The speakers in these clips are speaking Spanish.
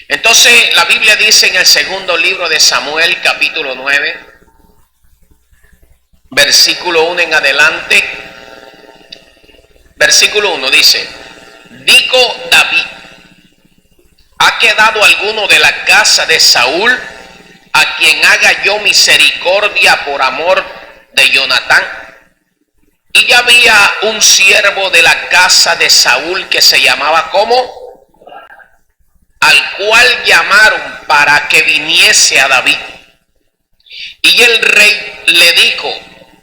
Entonces la Biblia dice en el segundo libro de Samuel, capítulo 9, versículo 1 en adelante. Versículo 1 dice: dijo David: ¿ha quedado alguno de la casa de Saúl a quien haga yo misericordia por amor de Jonatán? Y ya había un siervo de la casa de Saúl que se llamaba ¿cómo? Al cual llamaron para que viniese a David. Y el rey le dijo: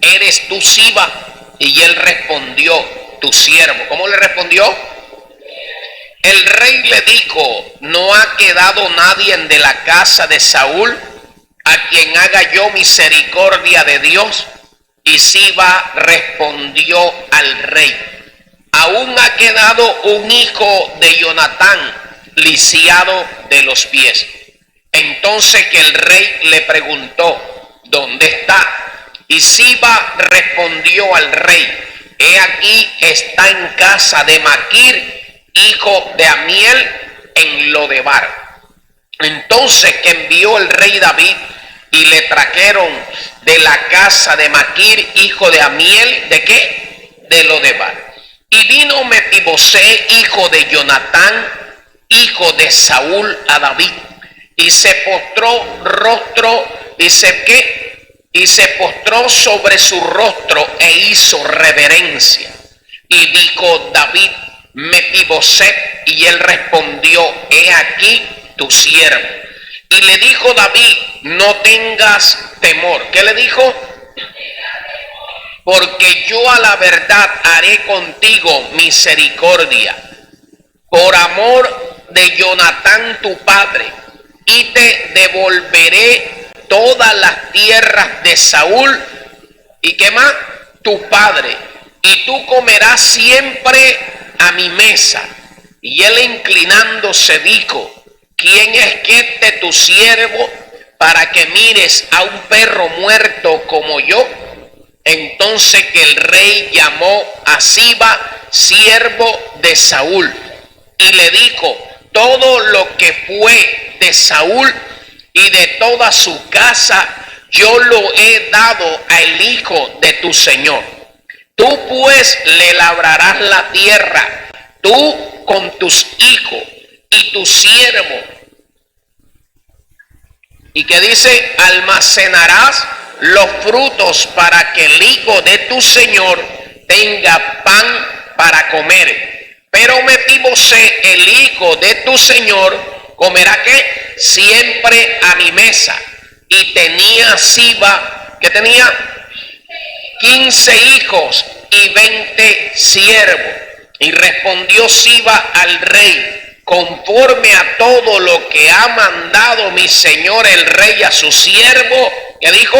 ¿eres tú Siba? Y él respondió: tu siervo. ¿Cómo le respondió? El rey le dijo: ¿no ha quedado nadie de la casa de Saúl a quien haga yo misericordia de Dios? Y Siba respondió al rey: aún ha quedado un hijo de Jonatán lisiado de los pies. Entonces que el rey le preguntó: ¿dónde está? Y Siba respondió al rey: he aquí está en casa de Maquir, hijo de Amiel, en Lodebar. Entonces que envió el rey David y le trajeron de la casa de Maquir, hijo de Amiel, ¿de qué? De Lodebar. Y vino Mefibosé, hijo de Jonatán, hijo de Saúl, a David, y se postró rostro, dice ¿qué? Y se postró sobre su rostro e hizo reverencia. Y dijo David: Mefibosé, y él respondió: he aquí tu siervo. Y le dijo David: no tengas temor. ¿Qué le dijo? Porque yo a la verdad haré contigo misericordia por amor de Jonatán tu padre, y te devolveré todas las tierras de Saúl, y ¿qué más? Tu padre, y tú comerás siempre a mi mesa. Y él inclinándose dijo: ¿quién es este tu siervo para que mires a un perro muerto como yo? Entonces que el rey llamó a Siba, siervo de Saúl, y le dijo: todo lo que fue de Saúl y de toda su casa yo lo he dado al hijo de tu señor. Tú pues le labrarás la tierra, tú con tus hijos y tu siervo. Y que dice: almacenarás los frutos para que el hijo de tu señor tenga pan para comer. Pero Mefibosé, el hijo de tu señor, comerá ¿qué? Siempre a mi mesa. Y tenía Siba, ¿qué tenía? 15 hijos y 20 siervos. Y respondió Siba al rey: conforme a todo lo que ha mandado mi señor el rey a su siervo, que dijo: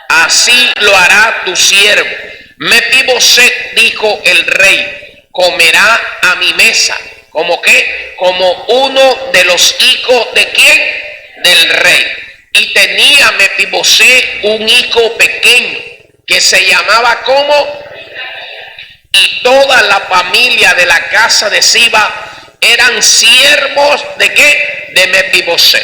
así lo hará tu siervo. Mefibosé, dijo el rey, comerá a mi mesa. ¿Como qué? Como uno de los hijos ¿de quién? Del rey. Y tenía Mefibosé un hijo pequeño que se llamaba ¿cómo? Y toda la familia de la casa de Siba eran siervos ¿de qué? De Mefibosé.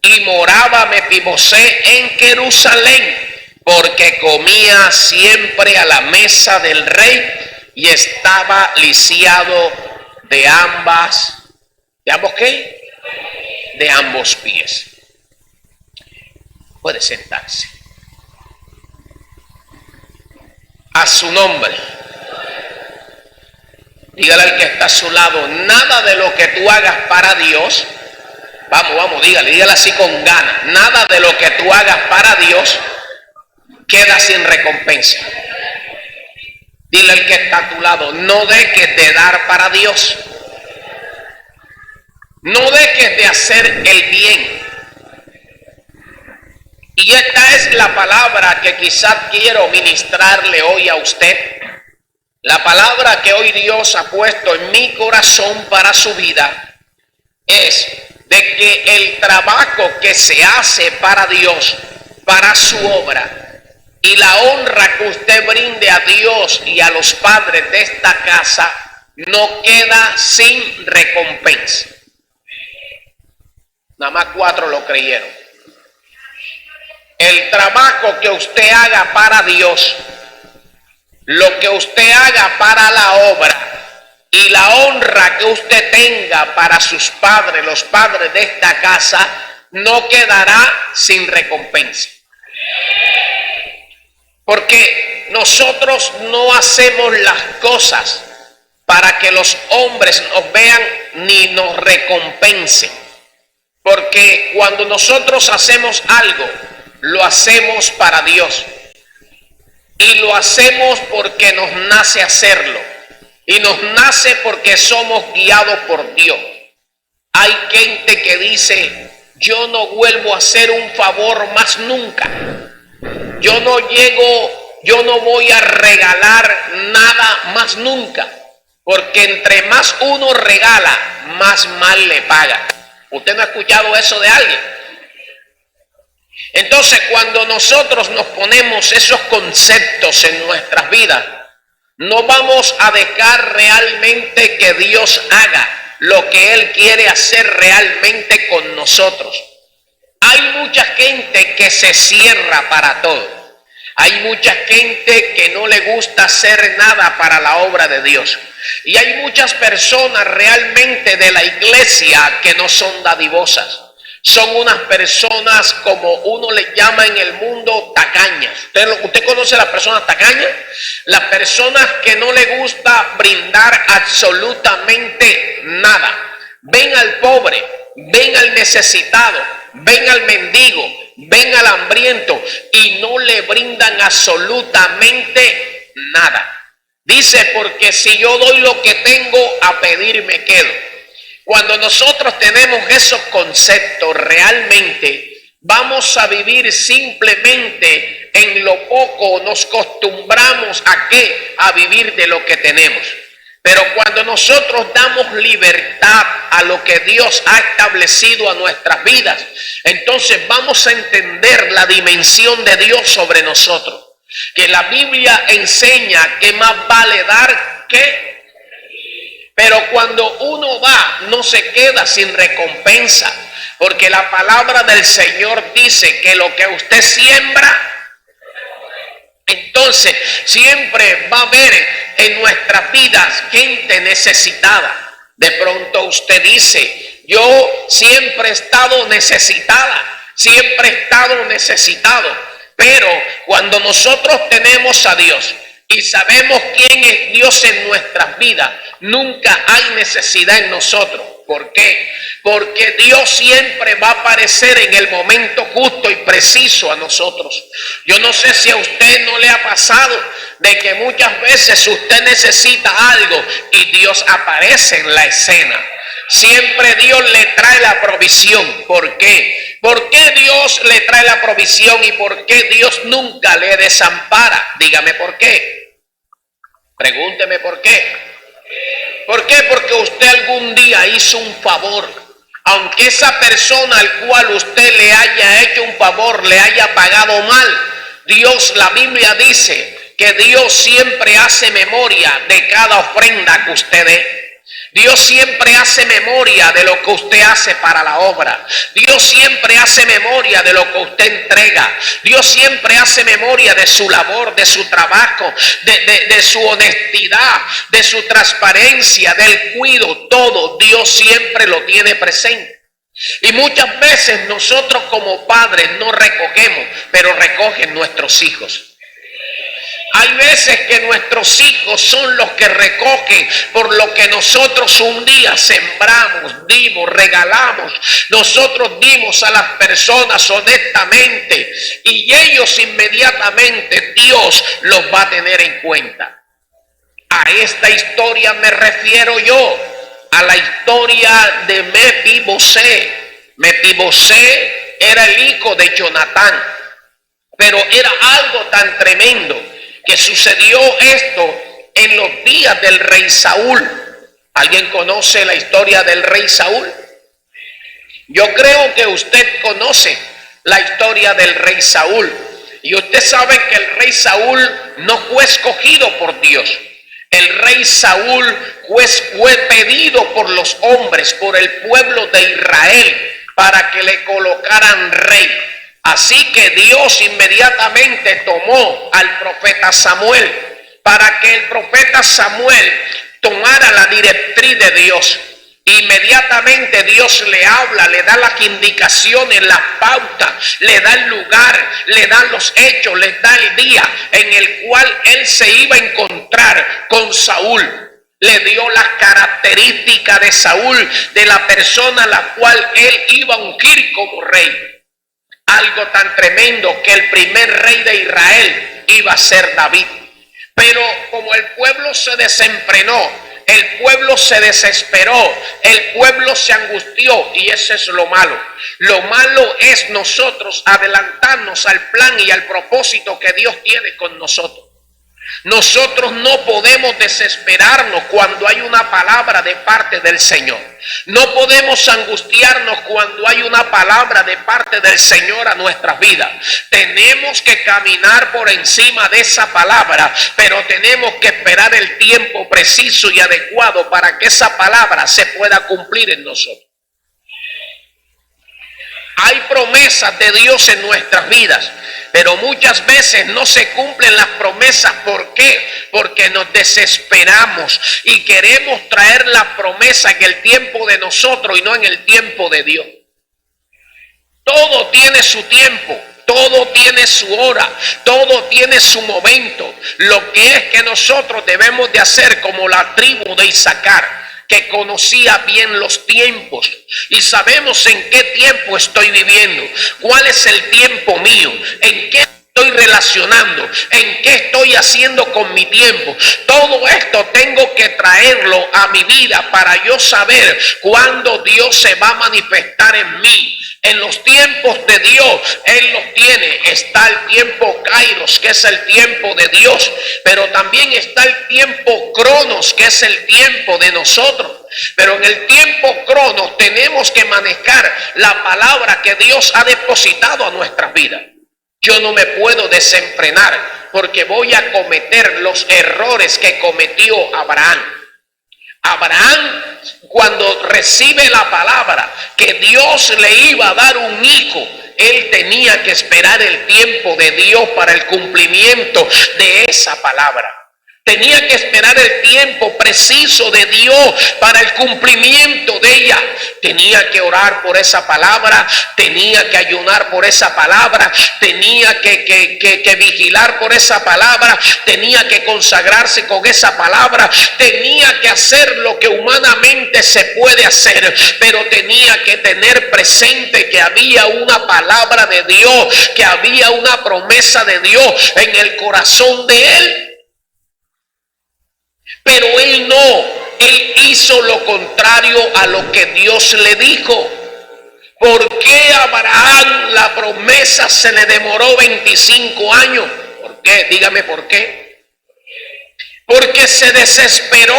Y moraba Mefibosé en Jerusalén, porque comía siempre a la mesa del rey y estaba lisiado de ambos ¿qué? De ambos pies. Puede sentarse. A su nombre. Dígale al que está a su lado: nada de lo que tú hagas para Dios, vamos, dígale así con ganas, nada de lo que tú hagas para Dios queda sin recompensa. Dile al que está a tu lado: no dejes de dar para Dios. No dejes de hacer el bien. Y esta es la palabra que quizás quiero ministrarle hoy a usted. La palabra que hoy Dios ha puesto en mi corazón para su vida es de que el trabajo que se hace para Dios, para su obra, y la honra que usted brinde a Dios y a los padres de esta casa no queda sin recompensa. Nada más 4 lo creyeron. El trabajo que usted haga para Dios, lo que usted haga para la obra y la honra que usted tenga para sus padres, los padres de esta casa, no quedará sin recompensa. Porque nosotros no hacemos las cosas para que los hombres nos vean ni nos recompensen. Porque cuando nosotros hacemos algo, lo hacemos para Dios. Y lo hacemos porque nos nace hacerlo. Y nos nace porque somos guiados por Dios. Hay gente que dice, yo no vuelvo a hacer un favor más nunca. Yo no voy a regalar nada más nunca. Porque entre más uno regala, más mal le paga. ¿Usted no ha escuchado eso de alguien? Entonces, cuando nosotros nos ponemos esos conceptos en nuestras vidas, no vamos a dejar realmente que Dios haga lo que Él quiere hacer realmente con nosotros. Hay mucha gente que se cierra para todo. Hay mucha gente que no le gusta hacer nada para la obra de Dios. Y hay muchas personas realmente de la iglesia que no son dadivosas. Son unas personas, como uno les llama en el mundo, tacañas. ¿Usted conoce a las personas tacañas? Las personas que no les gusta brindar absolutamente nada. Ven al pobre, ven al necesitado, ven al mendigo, ven al hambriento y no le brindan absolutamente nada. Dice, porque si yo doy lo que tengo, a pedir me quedo. Cuando nosotros tenemos esos conceptos, realmente vamos a vivir simplemente en lo poco. Nos acostumbramos ¿a qué? A vivir de lo que tenemos. Pero cuando nosotros damos libertad a lo que Dios ha establecido a nuestras vidas, entonces vamos a entender la dimensión de Dios sobre nosotros. Que la Biblia enseña que más vale dar que... Pero cuando uno da, no se queda sin recompensa, porque la palabra del Señor dice que lo que usted siembra, entonces siempre va a haber en nuestras vidas gente necesitada. De pronto usted dice, yo siempre he estado necesitada, siempre he estado necesitado, pero cuando nosotros tenemos a Dios y sabemos quién es Dios en nuestras vidas, nunca hay necesidad en nosotros. ¿Por qué? Porque Dios siempre va a aparecer en el momento justo y preciso a nosotros. Yo no sé si a usted no le ha pasado de que muchas veces usted necesita algo y Dios aparece en la escena. Siempre Dios le trae la provisión. ¿Por qué? ¿Por qué Dios le trae la provisión y por qué Dios nunca le desampara? Dígame por qué. Pregúnteme por qué. ¿Por qué? Porque usted algún día hizo un favor. Aunque esa persona al cual usted le haya hecho un favor le haya pagado mal, Dios, la Biblia dice que Dios siempre hace memoria de cada ofrenda que usted dé. Dios siempre hace memoria de lo que usted hace para la obra. Dios siempre hace memoria de lo que usted entrega. Dios siempre hace memoria de su labor, de su trabajo, de su honestidad, de su transparencia, del cuidado. Todo Dios siempre lo tiene presente. Y muchas veces nosotros como padres no recogemos, pero recogen nuestros hijos. Hay veces que nuestros hijos son los que recogen por lo que nosotros un día sembramos, dimos, regalamos. Nosotros dimos a las personas honestamente y ellos inmediatamente Dios los va a tener en cuenta. A esta historia me refiero yo, a la historia de Mefibosé. Mefibosé era el hijo de Jonatán, pero era algo tan tremendo que sucedió esto en los días del rey Saúl. ¿Alguien conoce la historia del rey Saúl? Yo creo que usted conoce la historia del rey Saúl. Y usted sabe que el rey Saúl no fue escogido por Dios. El rey Saúl fue pedido por los hombres, por el pueblo de Israel, para que le colocaran rey. Así que Dios inmediatamente tomó al profeta Samuel para que el profeta Samuel tomara la directriz de Dios. Inmediatamente Dios le habla, le da las indicaciones, las pautas, le da el lugar, le da los hechos, le da el día en el cual él se iba a encontrar con Saúl. Le dio las características de Saúl, de la persona a la cual él iba a ungir como rey. Algo tan tremendo que el primer rey de Israel iba a ser David. Pero como el pueblo se desenfrenó, el pueblo se desesperó, el pueblo se angustió, y eso es lo malo. Lo malo es nosotros adelantarnos al plan y al propósito que Dios tiene con nosotros. Nosotros no podemos desesperarnos cuando hay una palabra de parte del Señor. No podemos angustiarnos cuando hay una palabra de parte del Señor a nuestras vidas. Tenemos que caminar por encima de esa palabra, pero tenemos que esperar el tiempo preciso y adecuado para que esa palabra se pueda cumplir en nosotros. Hay promesas de Dios en nuestras vidas, pero muchas veces no se cumplen las promesas. ¿Por qué? Porque nos desesperamos y queremos traer la promesa en el tiempo de nosotros y no en el tiempo de Dios. Todo tiene su tiempo, todo tiene su hora, todo tiene su momento. Lo que es que nosotros debemos de hacer como la tribu de Isaacar, que conocía bien los tiempos y sabemos en qué tiempo estoy viviendo, cuál es el tiempo mío, en qué estoy relacionando, en qué estoy haciendo con mi tiempo. Todo esto tengo que traerlo a mi vida para yo saber cuándo Dios se va a manifestar en mí. En los tiempos de Dios, Él los tiene. Está el tiempo Kairos, que es el tiempo de Dios, pero también está el tiempo Cronos, que es el tiempo de nosotros. Pero en el tiempo Cronos tenemos que manejar la palabra que Dios ha depositado a nuestras vidas. Yo no me puedo desenfrenar porque voy a cometer los errores que cometió Abraham. Abraham, cuando recibe la palabra que Dios le iba a dar un hijo, él tenía que esperar el tiempo de Dios para el cumplimiento de esa palabra. Tenía que esperar el tiempo preciso de Dios para el cumplimiento de ella. Tenía que orar por esa palabra, tenía que ayunar por esa palabra, tenía que vigilar por esa palabra, tenía que consagrarse con esa palabra, tenía que hacer lo que humanamente se puede hacer, pero tenía que tener presente que había una palabra de Dios, que había una promesa de Dios en el corazón de él. Pero él no, él hizo lo contrario a lo que Dios le dijo. ¿Por qué a Abraham la promesa se le demoró 25 años? ¿Por qué? Dígame por qué. Porque se desesperó.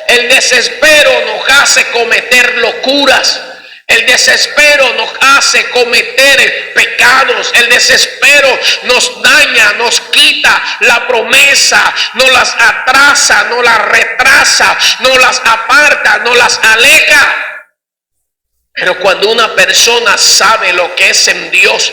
El desespero nos hace cometer locuras. El desespero nos hace cometer pecados. El desespero nos daña, nos quita la promesa, nos las atrasa, nos las retrasa, nos las aparta, nos las aleja. Pero cuando una persona sabe lo que es en Dios,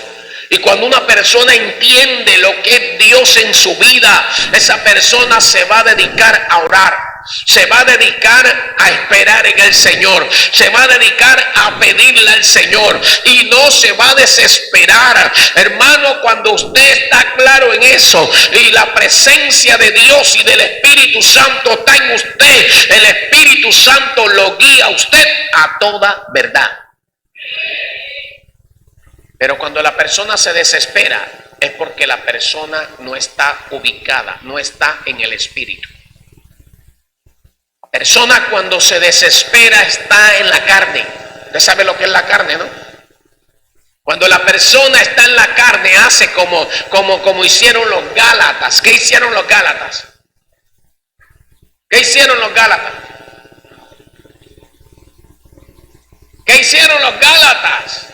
y cuando una persona entiende lo que es Dios en su vida, esa persona se va a dedicar a orar. Se va a dedicar a esperar en el Señor. Se va a dedicar a pedirle al Señor. Y no se va a desesperar. Hermano, cuando usted está claro en eso y la presencia de Dios y del Espíritu Santo está en usted, el Espíritu Santo lo guía a usted a toda verdad. Pero cuando la persona se desespera es porque la persona no está ubicada, no está en el Espíritu. La persona cuando se desespera está en la carne. Usted sabe lo que es la carne, ¿no? Cuando la persona está en la carne hace como hicieron los Gálatas. ¿Qué hicieron los Gálatas? ¿Qué hicieron los Gálatas? ¿Qué hicieron los Gálatas?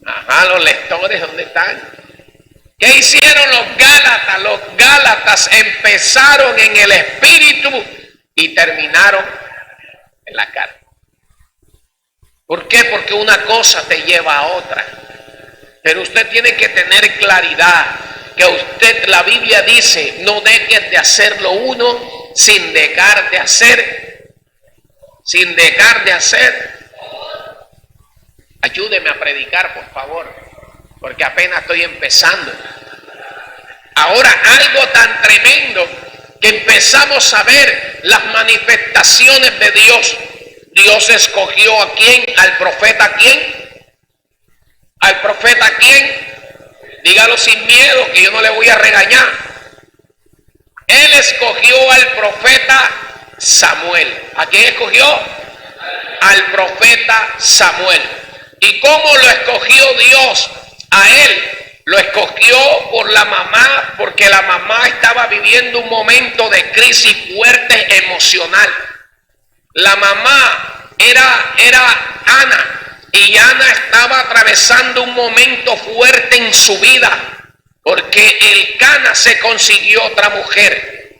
Ajá, los lectores, ¿dónde están? ¿Qué hicieron los Gálatas? Los Gálatas empezaron en el Espíritu y terminaron en la carne. ¿Por qué? Porque una cosa te lleva a otra. Pero usted tiene que tener claridad que usted, la Biblia dice, no dejes de hacer lo uno sin dejar de hacer. Sin dejar de hacer. Ayúdeme a predicar, por favor, porque apenas estoy empezando. Ahora, algo tan tremendo que empezamos a ver las manifestaciones de Dios. Dios escogió ¿a quién? Al profeta ¿quién? Al profeta ¿quién? Dígalo sin miedo, que yo no le voy a regañar. Él escogió al profeta Samuel. ¿A quién escogió? Al profeta Samuel. ¿Y cómo lo escogió Dios a él? Lo escogió por la mamá, porque la mamá estaba viviendo un momento de crisis fuerte emocional. La mamá era Ana, y Ana estaba atravesando un momento fuerte en su vida, porque Elcana se consiguió otra mujer.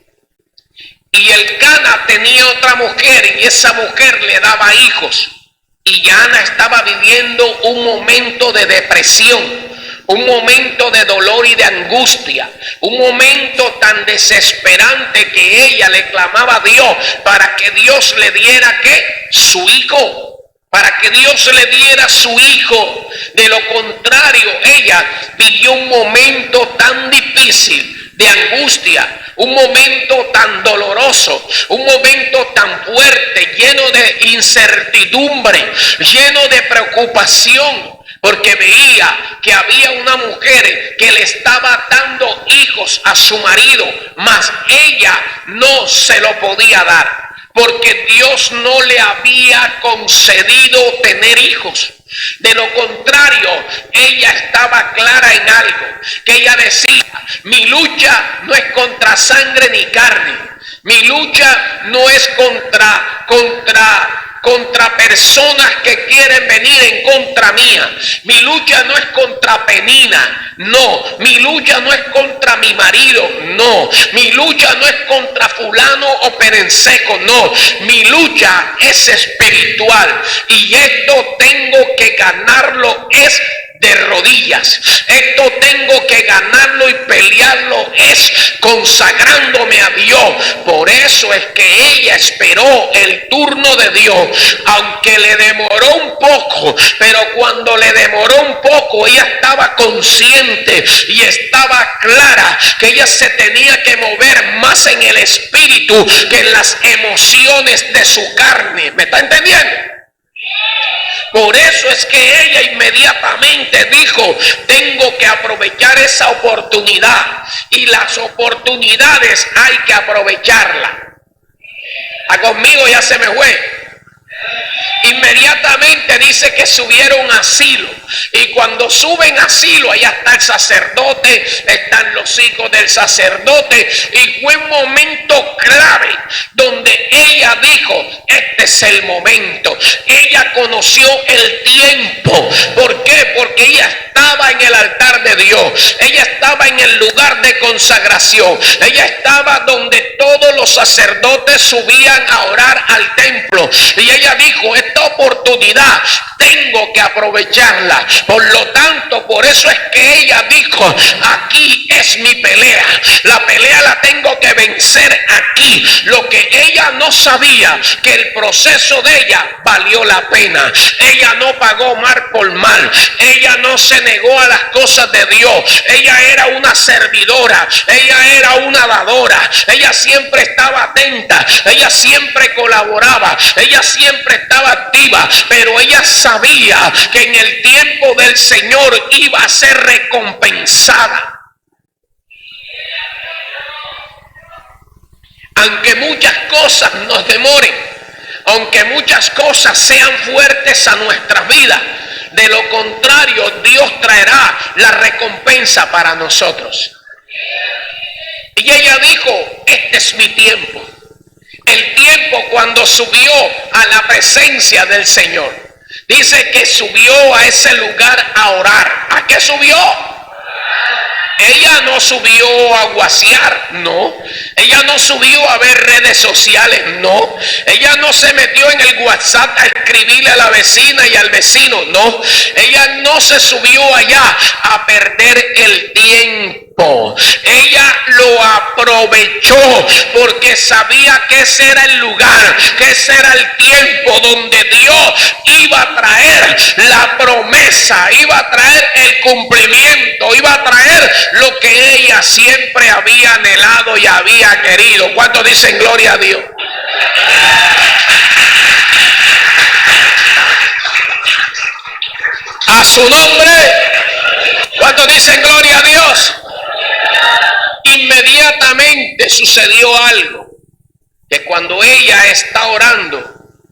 Y Elcana tenía otra mujer, y esa mujer le daba hijos. Y Ana estaba viviendo un momento de depresión, un momento de dolor y de angustia, un momento tan desesperante que ella le clamaba a Dios para que Dios le diera ¿qué? Su hijo, para que Dios le diera su hijo. De lo contrario, ella vivió un momento tan difícil de angustia, un momento tan doloroso, un momento tan fuerte, lleno de incertidumbre, lleno de preocupación, porque veía que había una mujer que le estaba dando hijos a su marido, mas ella no se lo podía dar, porque Dios no le había concedido tener hijos. De lo contrario, ella estaba clara en algo, que ella decía: mi lucha no es contra sangre ni carne, mi lucha no es contra personas que quieren venir en contra mía. Mi lucha no es contra Penina, no. Mi lucha no es contra mi marido, no. Mi lucha no es contra fulano o perenseco, no. Mi lucha es espiritual, y esto tengo que ganarlo es de rodillas. Esto tengo que ganarlo y pelearlo es consagrándome a Dios. Por eso es que ella esperó el turno de Dios, aunque le demoró un poco, pero cuando le demoró un poco, ella estaba consciente y estaba clara que ella se tenía que mover más en el espíritu que en las emociones de su carne. ¿Me está entendiendo? Por eso es que ella inmediatamente dijo: tengo que aprovechar esa oportunidad, y las oportunidades hay que aprovecharlas. Conmigo ya se me fue. Inmediatamente dice que subieron a Silo, y cuando suben a Silo, allá está el sacerdote, están los hijos del sacerdote, y fue un momento clave donde ella dijo: este es el momento. Ella conoció el tiempo. ¿Por qué? Porque ella estaba en el altar de Dios, ella estaba en el lugar de consagración, ella estaba donde todos los sacerdotes subían a orar al templo, y ella dijo: esta oportunidad tengo que aprovecharla. Por lo tanto, por eso es que ella dijo: aquí es mi pelea, la pelea la tengo que vencer aquí. Lo que ella no sabía, que el proceso de ella valió la pena. Ella no pagó mal por mal, ella no se negó a las cosas de Dios, ella era una servidora, ella era una dadora, ella siempre estaba atenta, ella siempre colaboraba, ella siempre estaba activa, pero ella sabía que en el tiempo del Señor iba a ser recompensada. Aunque muchas cosas nos demoren, aunque muchas cosas sean fuertes a nuestras vidas, de lo contrario, Dios traerá la recompensa para nosotros. Y ella dijo: este es mi tiempo. El tiempo cuando subió a la presencia del Señor. Dice que subió a ese lugar a orar. ¿A qué subió? Ella no subió a guasear, no. Ella no subió a ver redes sociales, no. Ella no se metió en el WhatsApp a escribirle a la vecina y al vecino, no. Ella no se subió allá a perder el tiempo. Ella lo aprovechó porque sabía que ese era el lugar, que ese era el tiempo donde Dios iba a traer la promesa, iba a traer el cumplimiento, iba a traer lo que ella siempre había anhelado y había querido. ¿Cuántos dicen gloria a Dios? A su nombre. ¿Cuántos dicen gloria a Dios? Inmediatamente sucedió algo, que cuando ella está orando,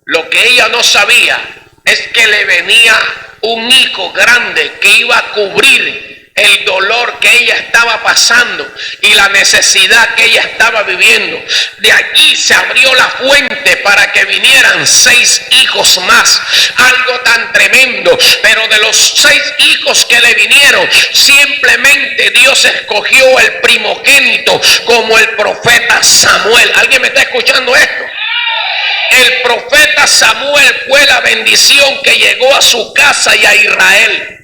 lo que ella no sabía es que le venía un hijo grande que iba a cubrir el dolor que ella estaba pasando y la necesidad que ella estaba viviendo. De allí se abrió la fuente para que vinieran 6 hijos más. Algo tan tremendo. Pero de los 6 hijos que le vinieron, simplemente Dios escogió el primogénito como el profeta Samuel. ¿Alguien me está escuchando esto? El profeta Samuel fue la bendición que llegó a su casa y a Israel.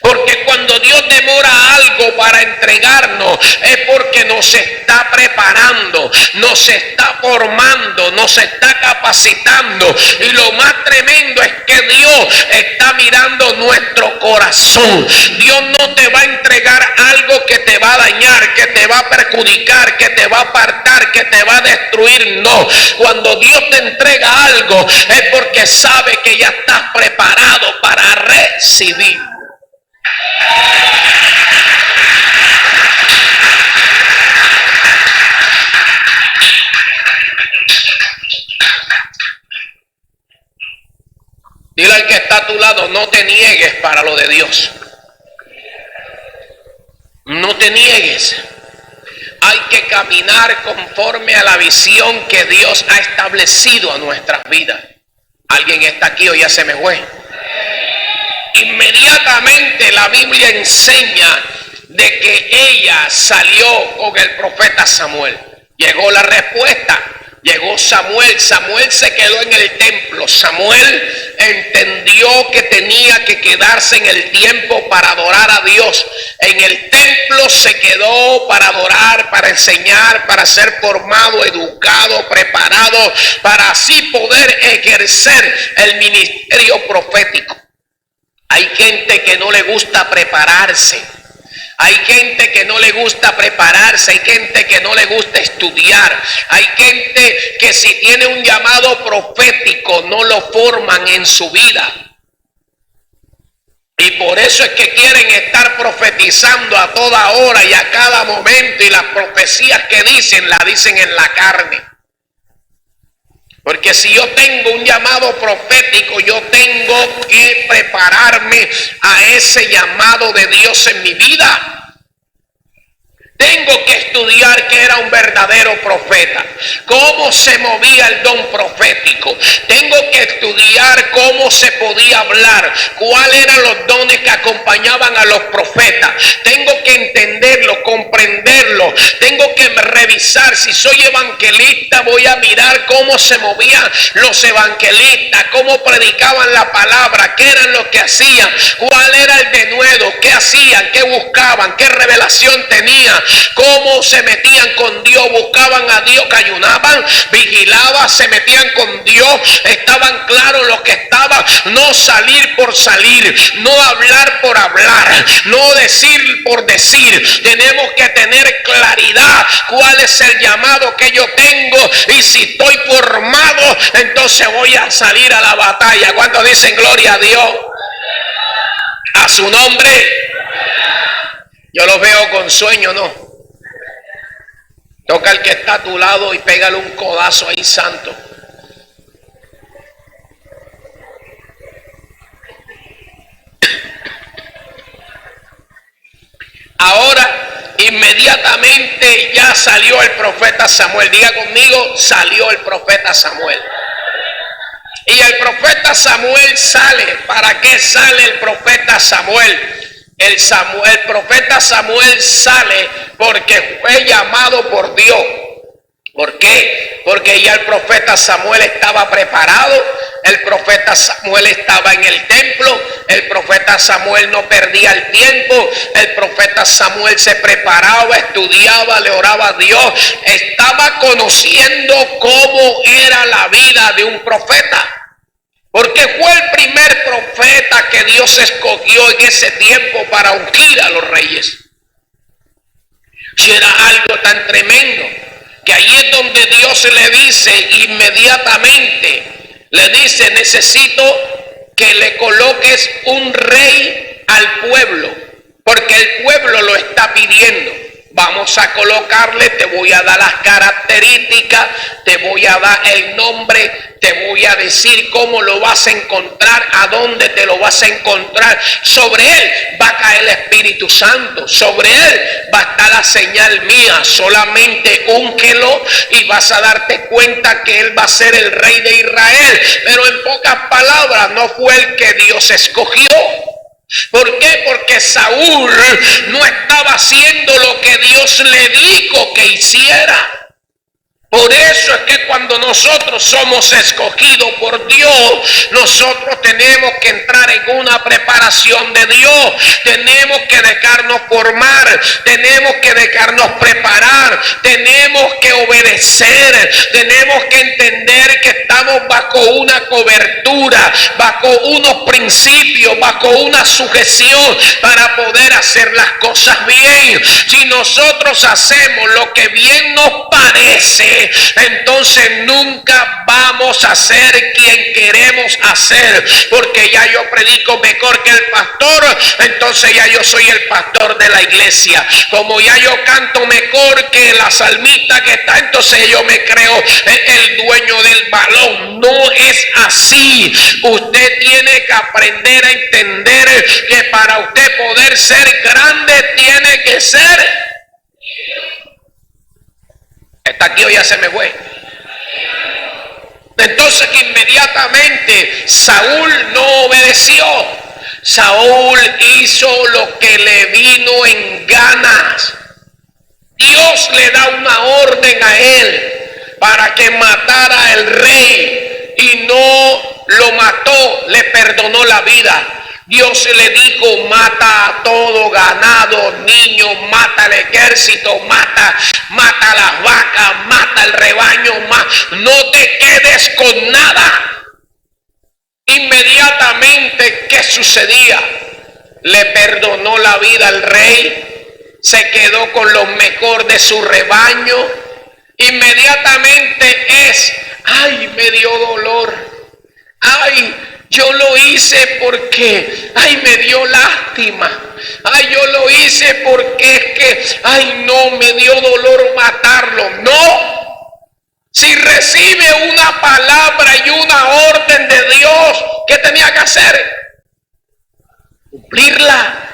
Porque cuando Dios demora algo para entregarnos, es porque nos está preparando, nos está formando, nos está capacitando. Y lo más tremendo es que Dios está mirando nuestro corazón. Dios no te va a entregar algo que te va a dañar, que te va a perjudicar, que te va a apartar, que te va a destruir. No, cuando Dios te entrega algo es porque sabe que ya estás preparado para recibir. Dile al que está a tu lado, no te niegues para lo de Dios. No te niegues. Hay que caminar conforme a la visión que Dios ha establecido a nuestras vidas. ¿Alguien está aquí o ya se me fue? Inmediatamente la Biblia enseña de que ella salió con el profeta Samuel. Llegó la respuesta. Llegó Samuel. Samuel se quedó en el templo. Samuel entendió que tenía que quedarse en el tiempo para adorar a Dios. En el templo se quedó para adorar, para enseñar, para ser formado, educado, preparado, para así poder ejercer el ministerio profético. Hay gente que no le gusta prepararse. Hay gente que no le gusta prepararse, hay gente que no le gusta estudiar, hay gente que si tiene un llamado profético no lo forman en su vida. Y por eso es que quieren estar profetizando a toda hora y a cada momento, y las profecías que dicen, las dicen en la carne. Porque si yo tengo un llamado profético, yo tengo que prepararme a ese llamado de Dios en mi vida. Tengo que estudiar qué era un verdadero profeta, cómo se movía el don profético. Tengo que estudiar cómo se podía hablar, cuáles eran los dones que acompañaban a los profetas. Tengo que entenderlo, comprenderlo. Tengo que revisar. Si soy evangelista, voy a mirar cómo se movían los evangelistas, cómo predicaban la palabra, qué eran lo que hacían, cuál era el denuedo, qué hacían, qué buscaban, qué revelación tenían. Cómo se metían con Dios, buscaban a Dios, que ayunaban, vigilaban, se metían con Dios, estaban claros lo que estaban, no salir por salir, no hablar por hablar, no decir por decir. Tenemos que tener claridad cuál es el llamado que yo tengo, y si estoy formado, entonces voy a salir a la batalla. ¿Cuántos dicen gloria a Dios? A su nombre. Yo los veo con sueño, ¿no? Toca al que está a tu lado y pégale un codazo ahí, santo. Ahora, inmediatamente ya salió el profeta Samuel. Diga conmigo, salió el profeta Samuel. Y el profeta Samuel sale. ¿Para qué sale el profeta Samuel? el profeta Samuel sale porque fue llamado por Dios. ¿Por qué? Porque ya el profeta Samuel estaba preparado, el profeta Samuel estaba en el templo, el profeta Samuel no perdía el tiempo, el profeta Samuel se preparaba, estudiaba, le oraba a Dios, estaba conociendo cómo era la vida de un profeta. Porque fue el primer profeta que Dios escogió en ese tiempo para ungir a los reyes. Y era algo tan tremendo que ahí es donde Dios le dice inmediatamente, le dice: necesito que le coloques un rey al pueblo, porque el pueblo lo está pidiendo. Vamos a colocarle, te voy a dar las características, te voy a dar el nombre, te voy a decir cómo lo vas a encontrar, a dónde te lo vas a encontrar. Sobre él va a caer el Espíritu Santo, sobre él va a estar la señal mía. Solamente úngelo y vas a darte cuenta que él va a ser el rey de Israel. Pero en pocas palabras, no fue el que Dios escogió. ¿Por qué? Porque Saúl no estaba haciendo lo que Dios le dijo que hiciera. Por eso es que cuando nosotros somos escogidos por Dios, nosotros tenemos que entrar en una preparación de Dios. Tenemos que dejarnos formar, tenemos que dejarnos preparar, tenemos que obedecer, tenemos que entender que estamos bajo una cobertura, bajo unos principios, bajo una sujeción para poder hacer las cosas bien. Si nosotros hacemos lo que bien nos parece, entonces nunca vamos a ser quien queremos hacer, porque ya yo predico mejor que el pastor, entonces ya yo soy el pastor de la iglesia. Como ya yo canto mejor que la salmista que está, entonces yo me creo el dueño del balón. No es así. Usted tiene que aprender a entender que para usted poder ser grande tiene que ser... ¿Está aquí o ya se me fue? Entonces que inmediatamente Saúl no obedeció. Saúl hizo lo que le vino en ganas. Dios le da una orden a él para que matara al rey y no lo mató, le perdonó la vida. Dios le dijo: mata a todo ganado, niños, mata al ejército, mata las vacas, mata el rebaño, no te quedes con nada. Inmediatamente, ¿qué sucedía? Le perdonó la vida al rey, se quedó con lo mejor de su rebaño. Inmediatamente ay, me dio dolor, ay, yo lo hice porque, ay, me dio lástima. Ay, yo lo hice porque es que, ay, no, me dio dolor matarlo. No. Si recibe una palabra y una orden de Dios, ¿qué tenía que hacer? Cumplirla.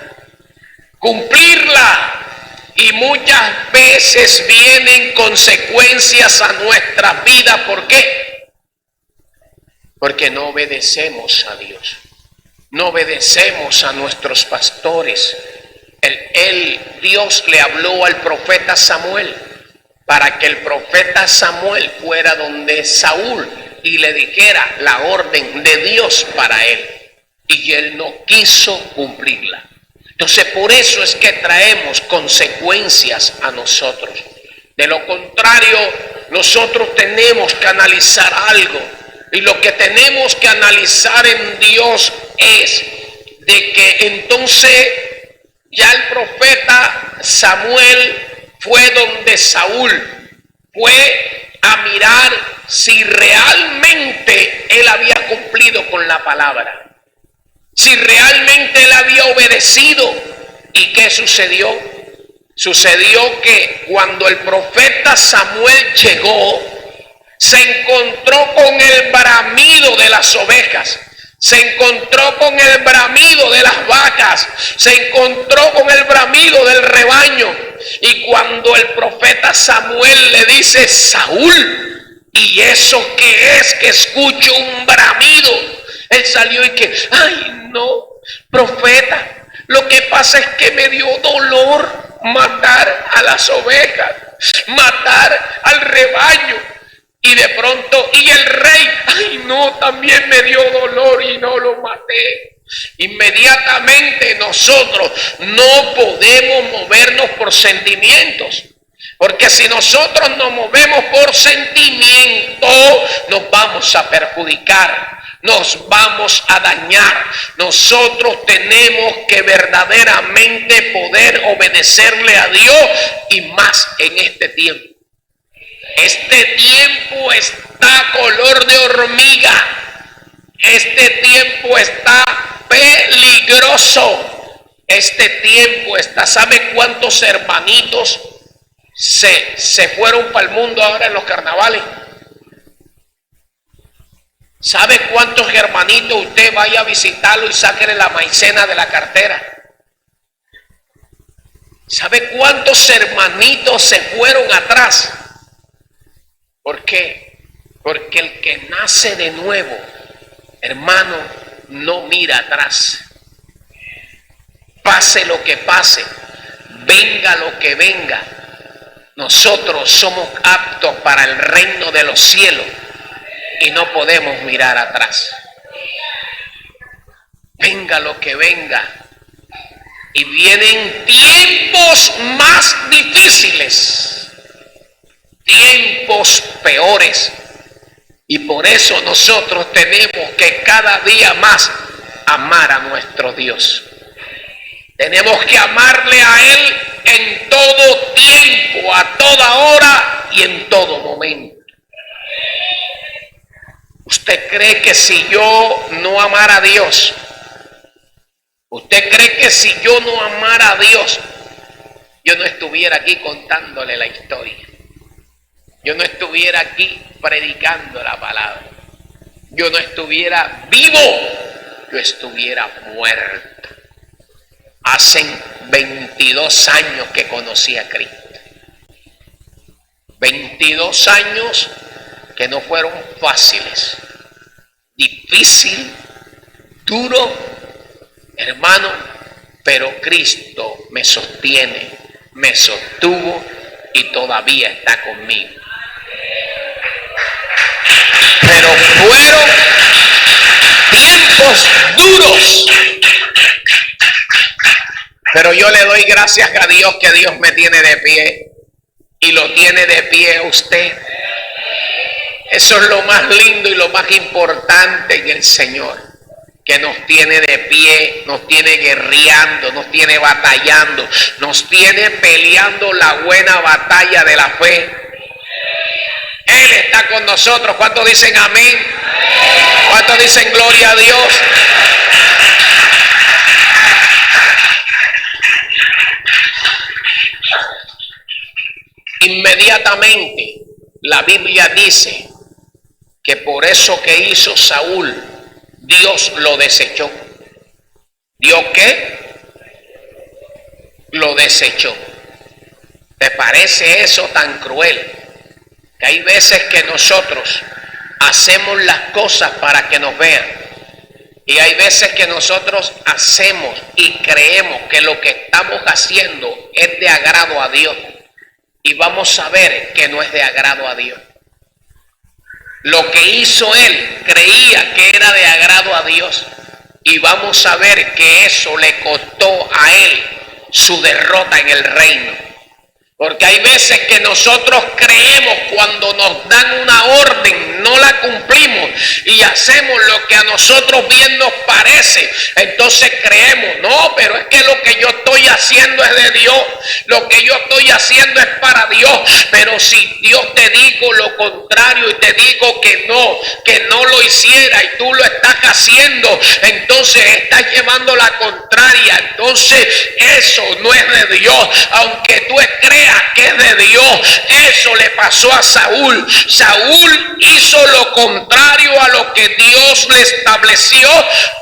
Y muchas veces vienen consecuencias a nuestra vida. ¿Por qué? Porque no obedecemos a Dios, no obedecemos a nuestros pastores. Dios le habló al profeta Samuel para que el profeta Samuel fuera donde Saúl y le dijera la orden de Dios para él. Y él no quiso cumplirla. Entonces por eso es que traemos consecuencias a nosotros. De lo contrario, nosotros tenemos que analizar algo. Y lo que tenemos que analizar en Dios es de que entonces ya el profeta Samuel fue donde Saúl, fue a mirar si realmente él había cumplido con la palabra, si realmente él había obedecido. ¿Y qué sucedió? Sucedió que cuando el profeta Samuel llegó, se encontró con el bramido de las ovejas, se encontró con el bramido de las vacas, se encontró con el bramido del rebaño. Y cuando el profeta Samuel le dice: Saúl, ¿y eso qué es que escucho un bramido? Él salió y que, ay no, profeta, Lo que pasa es que me dio dolor matar a las ovejas, matar al rebaño. Y de pronto, y el rey, ay no, también me dio dolor y no lo maté. Inmediatamente nosotros no podemos movernos por sentimientos. Porque si nosotros nos movemos por sentimiento, nos vamos a perjudicar, nos vamos a dañar. Nosotros tenemos que verdaderamente poder obedecerle a Dios, y más en este tiempo. Este tiempo está color de hormiga. Este tiempo está peligroso. Este tiempo está, ¿sabe cuántos hermanitos se fueron para el mundo ahora en los carnavales? ¿Sabe cuántos hermanitos usted vaya a visitarlo y sáquele la maicena de la cartera? ¿Sabe cuántos hermanitos se fueron atrás? ¿Por qué? Porque el que nace de nuevo, hermano, no mira atrás. Pase lo que pase, venga lo que venga, nosotros somos aptos para el reino de los cielos y no podemos mirar atrás. Venga lo que venga. Y vienen tiempos más difíciles, tiempos peores. Y por eso nosotros tenemos que cada día más amar a nuestro Dios. Tenemos que amarle a Él en todo tiempo, a toda hora y en todo momento. ¿Usted cree que si yo no amara a Dios, usted cree que si yo no amara a Dios, yo no estuviera aquí contándole la historia? Yo no estuviera aquí predicando la palabra. Yo no estuviera vivo, yo estuviera muerto. Hace 22 años que conocí a Cristo. 22 años que no fueron fáciles, difícil, duro, hermano, pero Cristo me sostiene, me sostuvo y todavía está conmigo. Pero fueron tiempos duros. Pero yo le doy gracias a Dios que Dios me tiene de pie y lo tiene de pie a usted. Eso es lo más lindo y lo más importante en el Señor, que nos tiene de pie, nos tiene guerreando, nos tiene batallando, nos tiene peleando la buena batalla de la fe. Él está con nosotros. ¿Cuántos dicen amén? ¿Cuántos dicen gloria a Dios? Inmediatamente la Biblia dice que por eso que hizo Saúl, Dios lo desechó. ¿Dios qué? Lo desechó. ¿Te parece eso tan cruel? Que hay veces que nosotros hacemos las cosas para que nos vean. Y hay veces que nosotros hacemos y creemos que lo que estamos haciendo es de agrado a Dios. Y vamos a ver que no es de agrado a Dios. Lo que hizo él creía que era de agrado a Dios. Y vamos a ver que eso le costó a él su derrota en el reino. Porque hay veces que nosotros creemos, cuando nos dan una orden, no la cumplimos y hacemos lo que a nosotros bien nos parece. Entonces creemos, no, pero es que lo que yo estoy haciendo es de Dios, lo que yo estoy haciendo es para Dios. Pero si Dios te dijo lo contrario y te dijo que no lo hiciera y tú lo estás haciendo, entonces estás llevando la contraria. Entonces eso no es de Dios, aunque tú creas que es de Dios. Eso le pasó a Saúl. Saúl hizo lo contrario a lo que Dios le estableció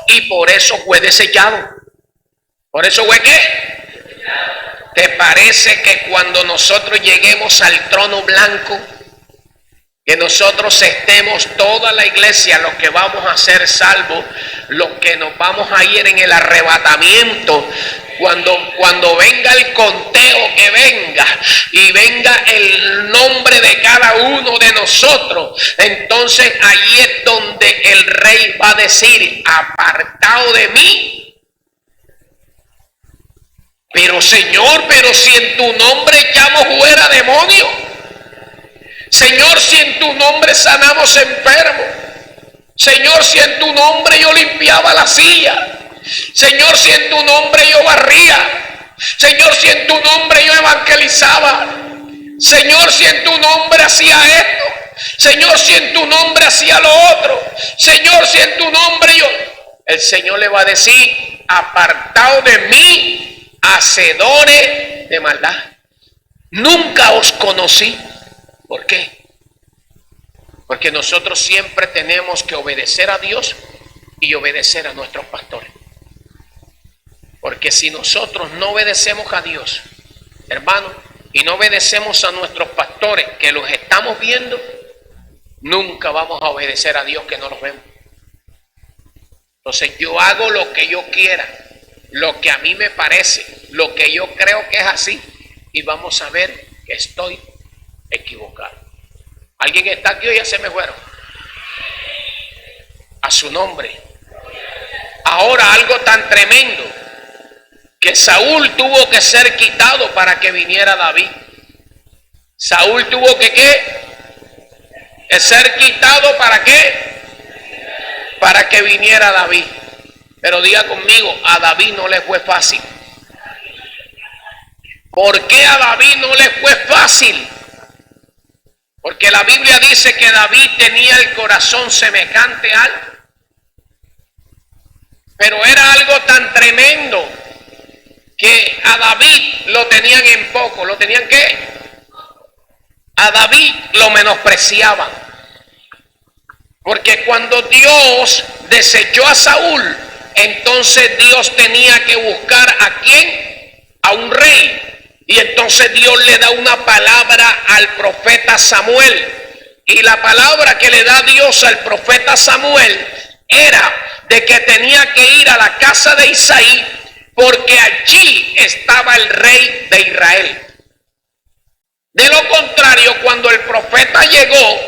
y por eso fue desechado. ¿Por eso fue qué? ¿Te parece que cuando nosotros lleguemos al trono blanco Que nosotros estemos, toda la iglesia, los que vamos a ser salvos, los que nos vamos a ir en el arrebatamiento, cuando venga el conteo, que venga y venga el nombre de cada uno de nosotros, entonces ahí es donde el rey va a decir: apartado de mí. Pero Señor, pero si en tu nombre echamos fuera demonios, Señor, si en tu nombre sanamos enfermos, Señor, si en tu nombre yo limpiaba la silla, Señor, si en tu nombre yo barría, Señor, si en tu nombre yo evangelizaba, Señor, si en tu nombre hacía esto, Señor, si en tu nombre hacía lo otro, Señor, si en tu nombre yo... El Señor le va a decir: apartado de mí, hacedores de maldad, nunca os conocí. ¿Por qué? Porque nosotros siempre tenemos que obedecer a Dios y obedecer a nuestros pastores. Porque si nosotros no obedecemos a Dios, hermano, y no obedecemos a nuestros pastores, que los estamos viendo, nunca vamos a obedecer a Dios, que no los vemos. Entonces yo hago lo que yo quiera, lo que a mí me parece, lo que yo creo que es así, y vamos a ver que estoy equivocado. ¿Alguien está aquí o ya se me fueron? A su nombre. Ahora, algo tan tremendo, que Saúl tuvo que ser quitado para que viniera David. Saúl tuvo que ¿qué? Ser quitado, ¿para qué? Para que viniera David. Pero diga conmigo, a David no le fue fácil. ¿Por qué a David no le fue fácil? Porque la Biblia dice que David tenía el corazón semejante al... Pero era algo tan tremendo que a David lo tenían en poco. ¿Lo tenían qué? A David lo menospreciaban. Porque cuando Dios desechó a Saúl, entonces Dios tenía que buscar ¿a quién? A un rey. Y entonces Dios le da una palabra al profeta Samuel. Y la palabra que le da Dios al profeta Samuel era de que tenía que ir a la casa de Isaí, porque allí estaba el rey de Israel. De lo contrario, cuando el profeta llegó,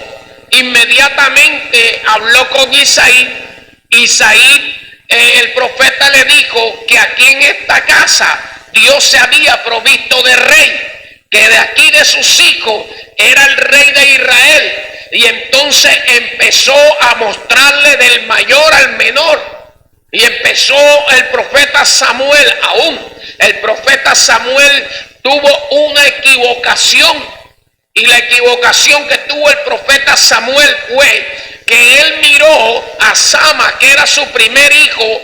inmediatamente habló con Isaí. Isaí, el profeta le dijo que aquí en esta casa Dios se había provisto de rey, que de aquí de sus hijos era el rey de Israel. Y entonces empezó a mostrarle del mayor al menor. Y empezó el profeta Samuel, el profeta Samuel tuvo una equivocación. Y la equivocación que tuvo el profeta Samuel fue que él miró a Sama, que era su primer hijo,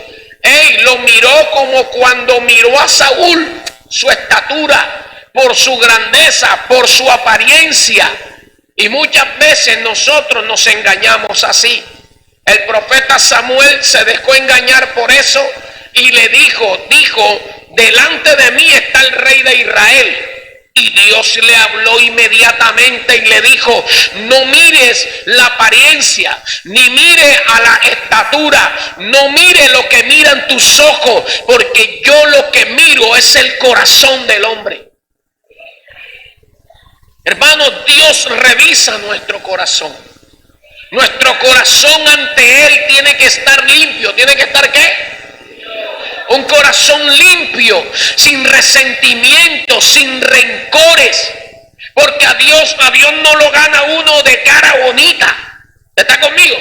lo miró como cuando miró a Saúl, su estatura, por su grandeza, por su apariencia. Y muchas veces nosotros nos engañamos así. El profeta Samuel se dejó engañar por eso y le dijo, delante de mí está el rey de Israel. Y Dios le habló inmediatamente y le dijo, no mires la apariencia, ni mire a la estatura, no mire lo que miran tus ojos, porque yo lo que miro es el corazón del hombre. Hermanos, Dios revisa nuestro corazón. Nuestro corazón ante Él tiene que estar limpio. ¿Tiene que estar qué? Un corazón limpio, sin resentimiento, sin rencores. Porque a Dios no lo gana uno de cara bonita. ¿Está conmigo?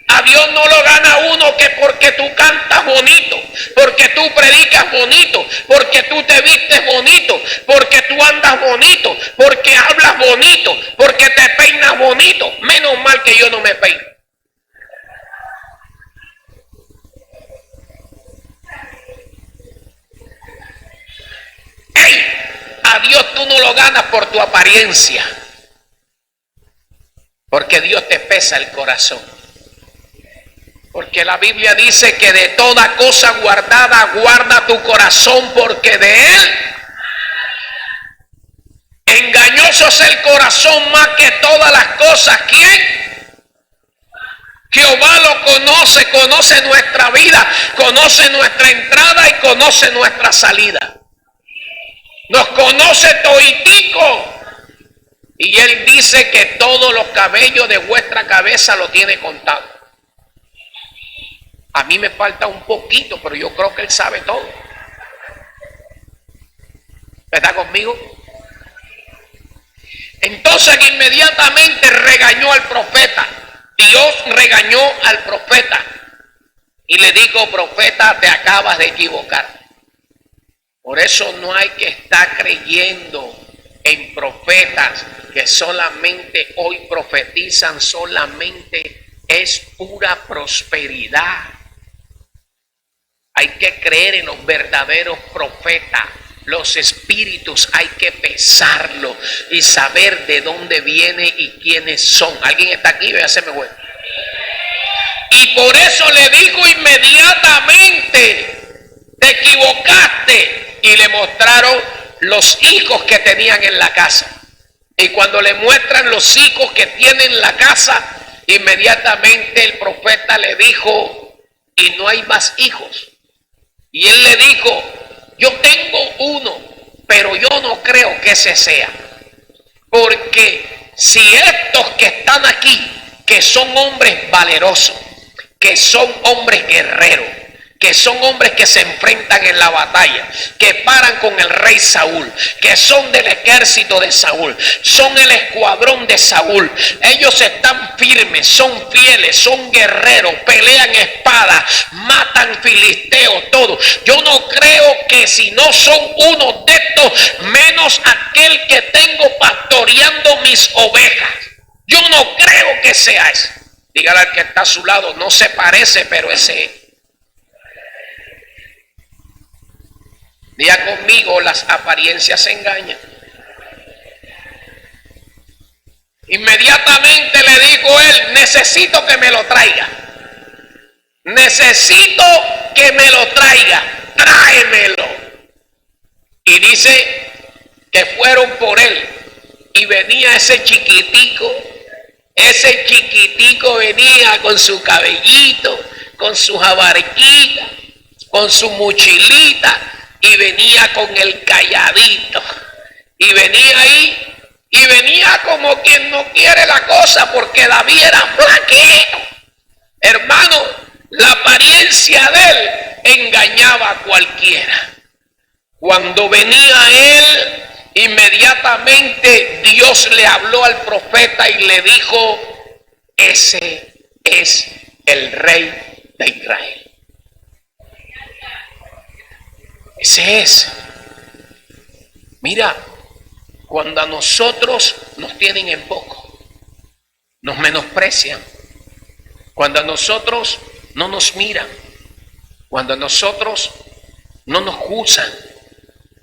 A Dios no lo gana uno que porque tú cantas bonito, porque tú predicas bonito, porque tú te vistes bonito, porque tú andas bonito, porque hablas bonito, porque te peinas bonito. Menos mal que yo no me peino. A Dios tú no lo ganas por tu apariencia, porque Dios te pesa el corazón. Porque la Biblia dice que de toda cosa guardada guarda tu corazón, porque de él engañoso eso es el corazón más que todas las cosas. ¿Quién? Jehová lo conoce, conoce nuestra vida, conoce nuestra entrada y conoce nuestra salida. Nos conoce toditico. Y Él dice que todos los cabellos de vuestra cabeza lo tiene contado. A mí me falta un poquito, pero yo creo que Él sabe todo. ¿Está conmigo? Entonces inmediatamente regañó al profeta. Dios regañó al profeta y le dijo: profeta, te acabas de equivocar. Por eso no hay que estar creyendo en profetas que solamente hoy profetizan, solamente es pura prosperidad. Hay que creer en los verdaderos profetas. Los espíritus hay que pesarlos y saber de dónde viene y quiénes son. ¿Alguien está aquí? Véaseme, güey. Y por eso le dijo inmediatamente: te equivocaste. Y le mostraron los hijos que tenían en la casa. Y cuando le muestran los hijos que tienen en la casa, inmediatamente el profeta le dijo: y no hay más hijos. Y él le dijo: yo tengo uno, pero yo no creo que ese sea. Porque si estos que están aquí, que son hombres valerosos, que son hombres guerreros, que son hombres que se enfrentan en la batalla, que paran con el rey Saúl, que son del ejército de Saúl, son el escuadrón de Saúl, ellos están firmes, son fieles, son guerreros, pelean espadas, matan filisteos, todo. Yo no creo que si no son uno de estos, menos aquel que tengo pastoreando mis ovejas. Yo no creo que sea ese. Dígale al que está a su lado: no se parece, pero ese es. Diga conmigo: las apariencias engañan. Inmediatamente le dijo él: necesito que me lo traiga. Necesito que me lo traiga. Tráemelo. Y dice que fueron por él. Y venía ese chiquitico. Ese chiquitico venía con su cabellito, con su jabarquita, con su mochilita. Y venía con el calladito. Y venía ahí. Y venía como quien no quiere la cosa, porque David era flaquito. Hermano, la apariencia de él engañaba a cualquiera. Cuando venía él, inmediatamente Dios le habló al profeta y le dijo: ese es el rey de Israel. Ese es. Mira, cuando a nosotros nos tienen en poco, nos menosprecian, cuando a nosotros no nos miran, cuando a nosotros no nos juzgan,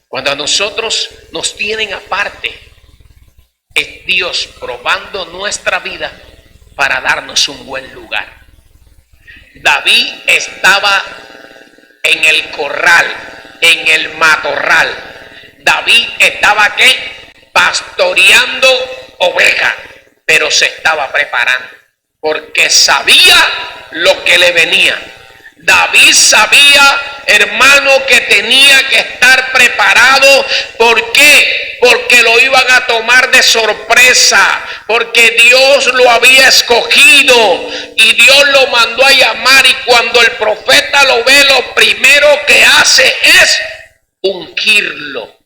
cuando a nosotros nos tienen aparte, es Dios probando nuestra vida para darnos un buen lugar. David estaba en el corral, en el matorral. David estaba ¿qué? Pastoreando ovejas, pero se estaba preparando porque sabía lo que le venía. David sabía, hermano, que tenía que estar preparado. ¿Por qué? Porque lo iban a tomar de sorpresa, porque Dios lo había escogido y Dios lo mandó a llamar. Y cuando el profeta lo ve, lo primero que hace es ungirlo.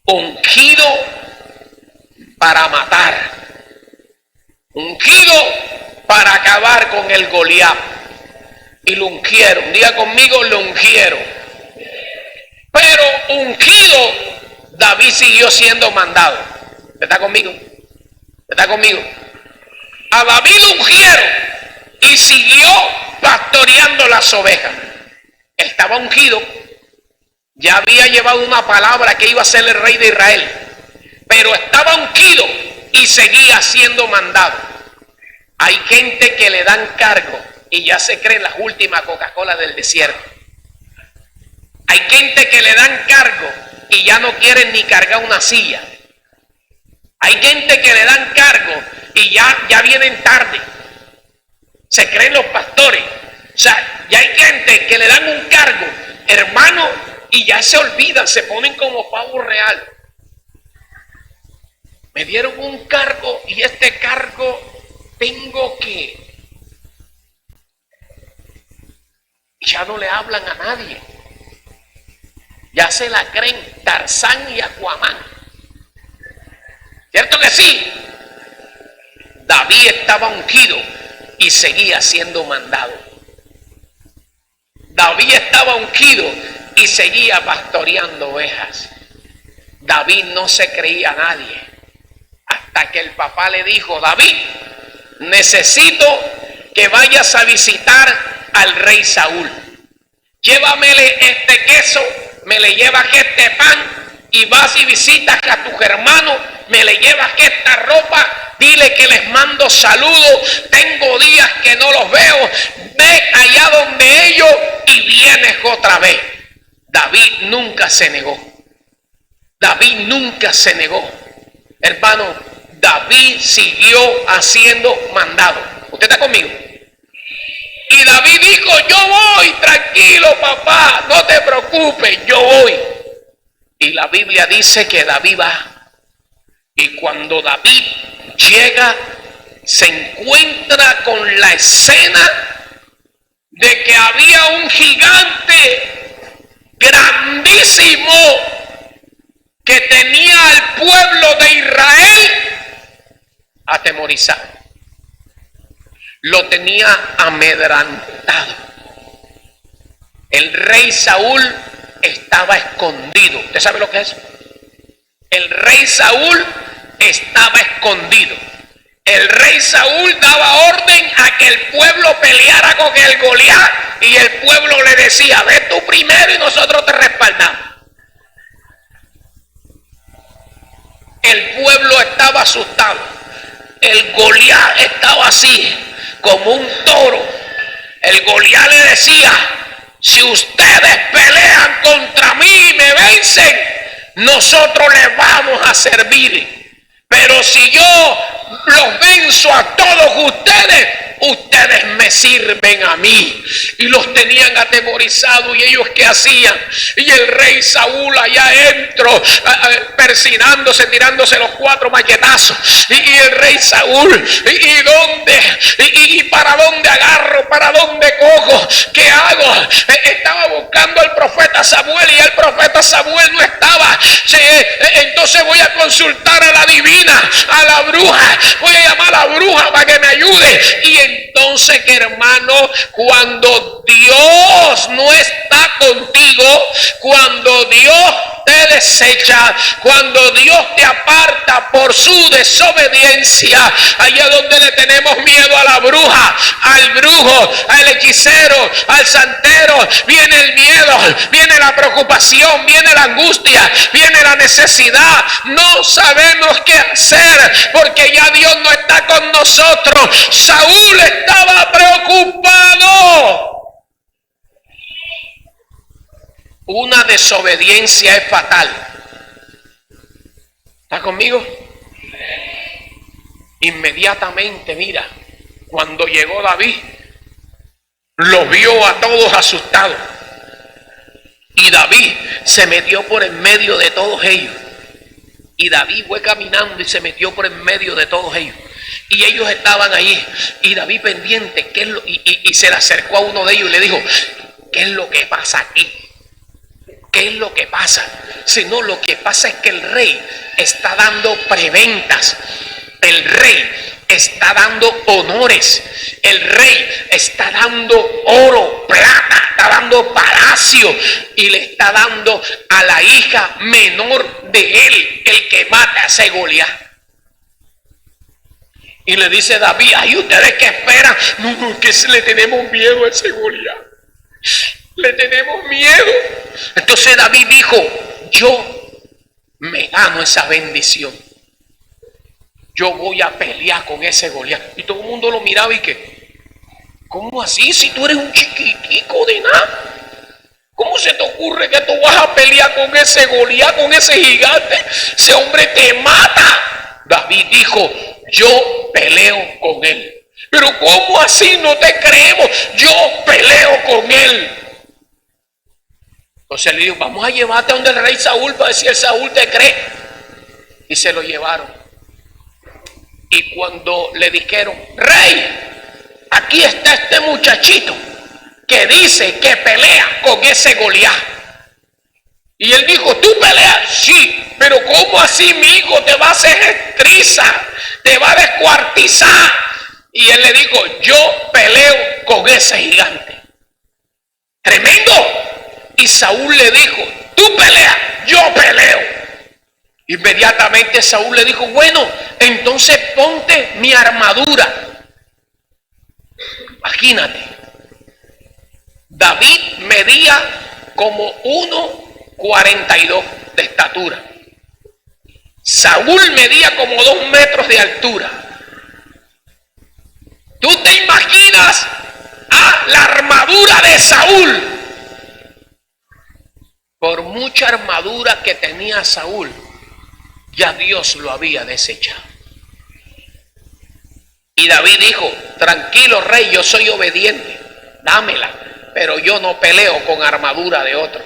Ungido para matar, ungido para acabar con el Goliat. Y lo ungieron. Diga conmigo: lo ungieron. Pero ungido, David siguió siendo mandado. ¿Está conmigo? ¿Está conmigo? A David lo ungieron y siguió pastoreando las ovejas. Estaba ungido. Ya había llevado una palabra que iba a ser el rey de Israel. Pero estaba ungido y seguía siendo mandado. Hay gente que le dan cargo y ya se creen las últimas Coca-Cola del desierto. Hay gente que le dan cargo y ya no quieren ni cargar una silla. Hay gente que le dan cargo y ya vienen tarde. Se creen los pastores. O sea, ya hay gente que le dan un cargo, hermano, y ya se olvidan, se ponen como pavo real. Me dieron un cargo y este cargo tengo que... Ya no le hablan a nadie. Ya se la creen Tarzán y Aquaman. ¿Cierto que sí? David estaba ungido y seguía siendo mandado. David estaba ungido y seguía pastoreando ovejas. David no se creía a nadie. Hasta que el papá le dijo: David, necesito que vayas a visitar al rey Saúl. Llévamele este queso, me le llevas este pan, y vas y visitas a tus hermanos, me le llevas esta ropa, dile que les mando saludos, tengo días que no los veo, ve allá donde ellos y vienes otra vez. David nunca se negó. David nunca se negó. Hermano, David siguió haciendo mandado. ¿Usted está conmigo? Y David dijo: yo voy, tranquilo papá, no te preocupes, yo voy. Y la Biblia dice que David va. Y cuando David llega, se encuentra con la escena de que había un gigante grandísimo que tenía al pueblo de Israel atemorizado. Lo tenía amedrentado. El rey Saúl estaba escondido. ¿Usted sabe lo que es? El rey Saúl estaba escondido. El rey Saúl daba orden a que el pueblo peleara con el Goliat y el pueblo le decía: ve tú primero y nosotros te respaldamos. El pueblo estaba asustado. El Goliat estaba así, como un toro. El Goliat le decía: si ustedes pelean contra mí y me vencen, nosotros les vamos a servir. Pero si yo los venzo a todos ustedes, ustedes me sirven a mí. Y los tenían atemorizados. ¿Y ellos qué hacían? Y el rey Saúl allá adentro, persinándose, tirándose los 4 machetazos. Y el rey Saúl, ¿y dónde? ¿Y para dónde agarro? ¿Para dónde cojo? ¿Qué hago? Estaba buscando al profeta Samuel y el profeta Samuel no estaba. Entonces voy a consultar a la divina, a la bruja. Voy a llamar a la bruja para que me ayude. Y entonces, hermano, cuando Dios no está contigo, cuando Dios te desecha, cuando Dios te aparta por su desobediencia, allá donde le tenemos miedo a la bruja, al brujo, al hechicero, al santero, viene el miedo, viene la preocupación, viene la angustia, viene la necesidad. No sabemos qué hacer porque ya Dios no está con nosotros. Saúl estaba preocupado. Una desobediencia es fatal. ¿Está conmigo? Inmediatamente, mira, cuando llegó David, lo vio a todos asustados. Y David se metió por en medio de todos ellos. Y David fue caminando y se metió por en medio de todos ellos. Y ellos estaban ahí. Y David pendiente, y se le acercó a uno de ellos y le dijo: ¿qué es lo que pasa aquí? ¿Qué es lo que pasa? Si no, lo que pasa es que el rey está dando preventas. El rey está dando honores. El rey está dando oro, plata, está dando palacio y le está dando a la hija menor de él, el que mata a ese Goliat. Y le dice David: ay, ¿ustedes qué esperan? No, que le tenemos miedo a ese Goliat. Le tenemos miedo. Entonces David dijo: yo me gano esa bendición. Yo voy a pelear con ese Goliat. Y todo el mundo lo miraba y que: ¿cómo así? Si tú eres un chiquitico de nada. ¿Cómo se te ocurre que tú vas a pelear con ese Goliat, con ese gigante? Ese hombre te mata. David dijo, yo peleo con él. Pero ¿cómo así? No te creemos. Yo peleo con él. Entonces le dijo, vamos a llevarte a donde el rey Saúl para ver si el Saúl te cree. Y se lo llevaron. Y cuando le dijeron, rey, aquí está este muchachito que dice que pelea con ese Goliat. Y él dijo, ¿tú peleas? Sí, pero ¿cómo así, mi hijo? Te va a hacer estriza, te va a descuartizar. Y él le dijo, yo peleo con ese gigante. Tremendo. Y Saúl le dijo, tú peleas, yo peleo. Inmediatamente Saúl le dijo, bueno, entonces ponte mi armadura. Imagínate, David medía como 1,42 de estatura. Saúl medía como 2 metros de altura. ¿Tú te imaginas la armadura de Saúl? Por mucha armadura que tenía Saúl, ya Dios lo había desechado. Y David dijo, tranquilo rey, yo soy obediente, dámela, pero yo no peleo con armadura de otro.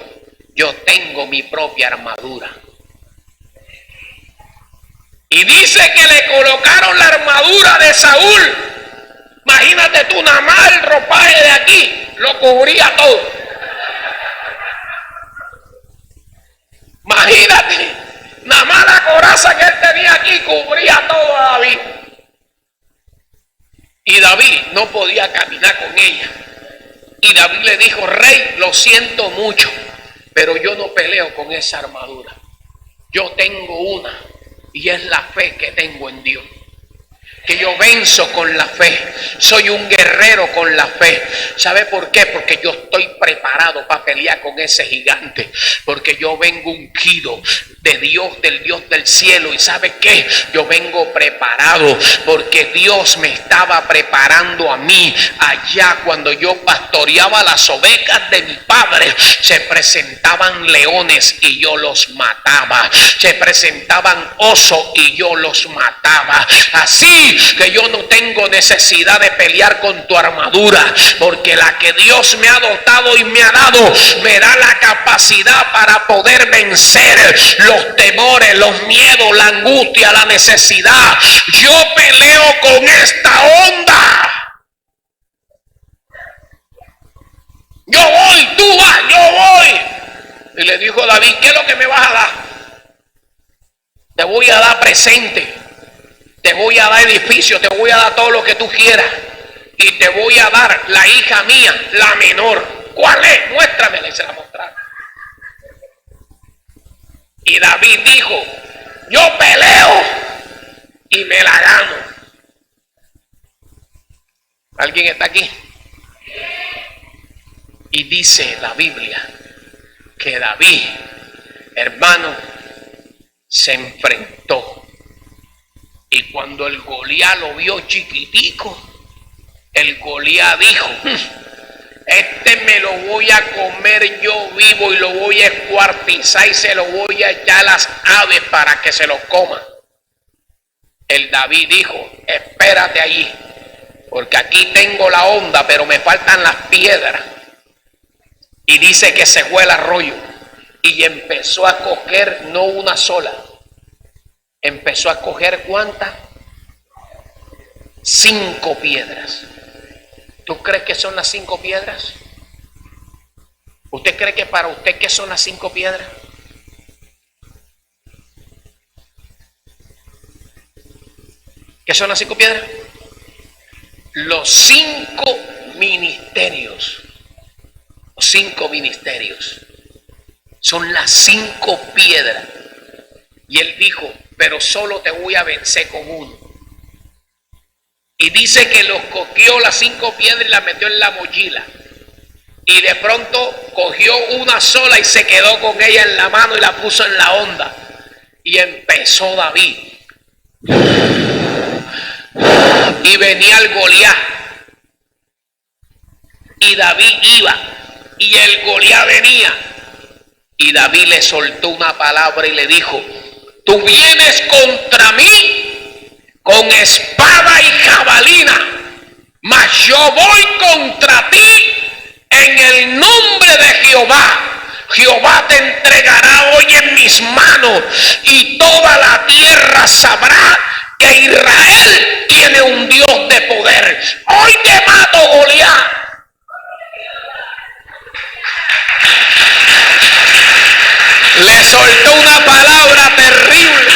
Yo tengo mi propia armadura. Y dice que le colocaron la armadura de Saúl. Imagínate tú, nada más el ropaje de aquí lo cubría todo. Imagínate, nada más la coraza que él tenía aquí cubría todo a David. Y David no podía caminar con ella. Y David le dijo, rey, lo siento mucho, pero yo no peleo con esa armadura. Yo tengo una, y es la fe que tengo en Dios. Que yo venzo con la fe. Soy un guerrero con la fe. ¿Sabe por qué? Porque yo estoy preparado para pelear con ese gigante. Porque yo vengo ungido de Dios, del Dios del cielo. ¿Y sabe qué? Yo vengo preparado porque Dios me estaba preparando a mí. Allá cuando yo pastoreaba las ovejas de mi padre, se presentaban leones y yo los mataba. Se presentaban osos y yo los mataba. Así que yo no tengo necesidad de pelear con tu armadura, porque la que Dios me ha dotado y me ha dado me da la capacidad para poder vencer los temores, los miedos, la angustia, la necesidad. Yo peleo con esta onda. Yo voy, tú vas, yo voy. Y le dijo David, ¿qué es lo que me vas a dar? Te voy a dar presente. Te voy a dar edificio, te voy a dar todo lo que tú quieras. Y te voy a dar la hija mía, la menor. ¿Cuál es? Muéstramela. Y se la mostraron. Y David dijo, yo peleo y me la gano. ¿Alguien está aquí? Y dice la Biblia que David, hermano, se enfrentó. Y cuando el Goliat lo vio chiquitico, el Goliat dijo, este me lo voy a comer yo vivo y lo voy a escuartizar y se lo voy a echar a las aves para que se lo coman. El David dijo, espérate allí, porque aquí tengo la onda, pero me faltan las piedras. Y dice que se fue el arroyo y empezó a coger no una sola. Empezó a coger ¿cuántas? 5 piedras. ¿Tú crees que son las 5 piedras? ¿Usted cree que para usted qué son las 5 piedras? ¿Qué son las 5 piedras? Los 5 ministerios. Los 5 ministerios. Son las 5 piedras. Y él dijo, pero solo te voy a vencer con uno. Y dice que los cogió las 5 piedras y las metió en la mochila. Y de pronto cogió una sola y se quedó con ella en la mano y la puso en la onda. Y empezó David. Y venía el Goliat. Y David iba. Y el Goliat venía. Y David le soltó una palabra y le dijo, tú vienes contra mí con espada y jabalina, mas yo voy contra ti en el nombre de Jehová. Jehová te entregará hoy en mis manos y toda la tierra sabrá que Israel tiene un Dios de poder. Hoy te mato, Goliat. Le soltó una palabra terrible.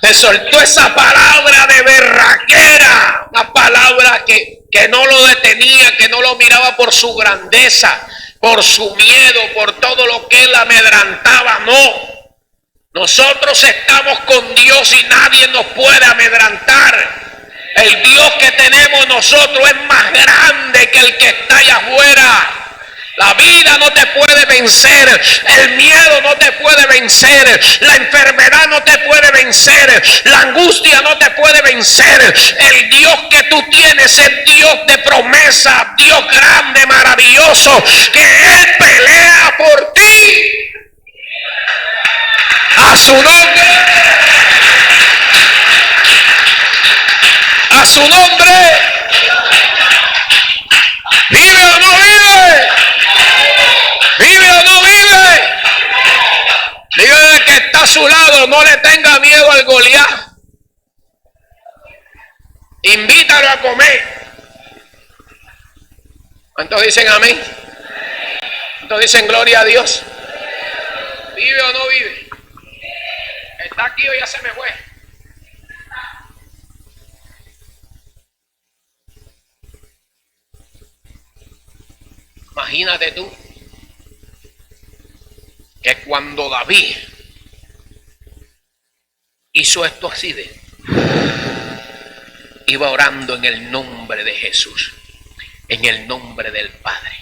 Le soltó esa palabra de berraquera. Una palabra que no lo detenía, que no lo miraba por su grandeza, por su miedo, por todo lo que él amedrantaba. No. Nosotros estamos con Dios y nadie nos puede amedrantar. El Dios que tenemos nosotros es más grande que el que está allá afuera. La vida no te puede vencer, el miedo no te puede vencer, la enfermedad no te puede vencer, la angustia no te puede vencer. El Dios que tú tienes es Dios de promesa, Dios grande, maravilloso, que Él pelea por ti. A su nombre. A su nombre. ¿Vive o no vive? ¿Vive o no vive? Dígale que está a su lado, no le tenga miedo al Goliat. Invítalo a comer. ¿Cuántos dicen amén? ¿Cuántos dicen gloria a Dios? ¿Vive o no vive? ¿Está aquí o ya se me fue? Imagínate tú que cuando David hizo esto así iba orando en el nombre de Jesús, en el nombre del Padre,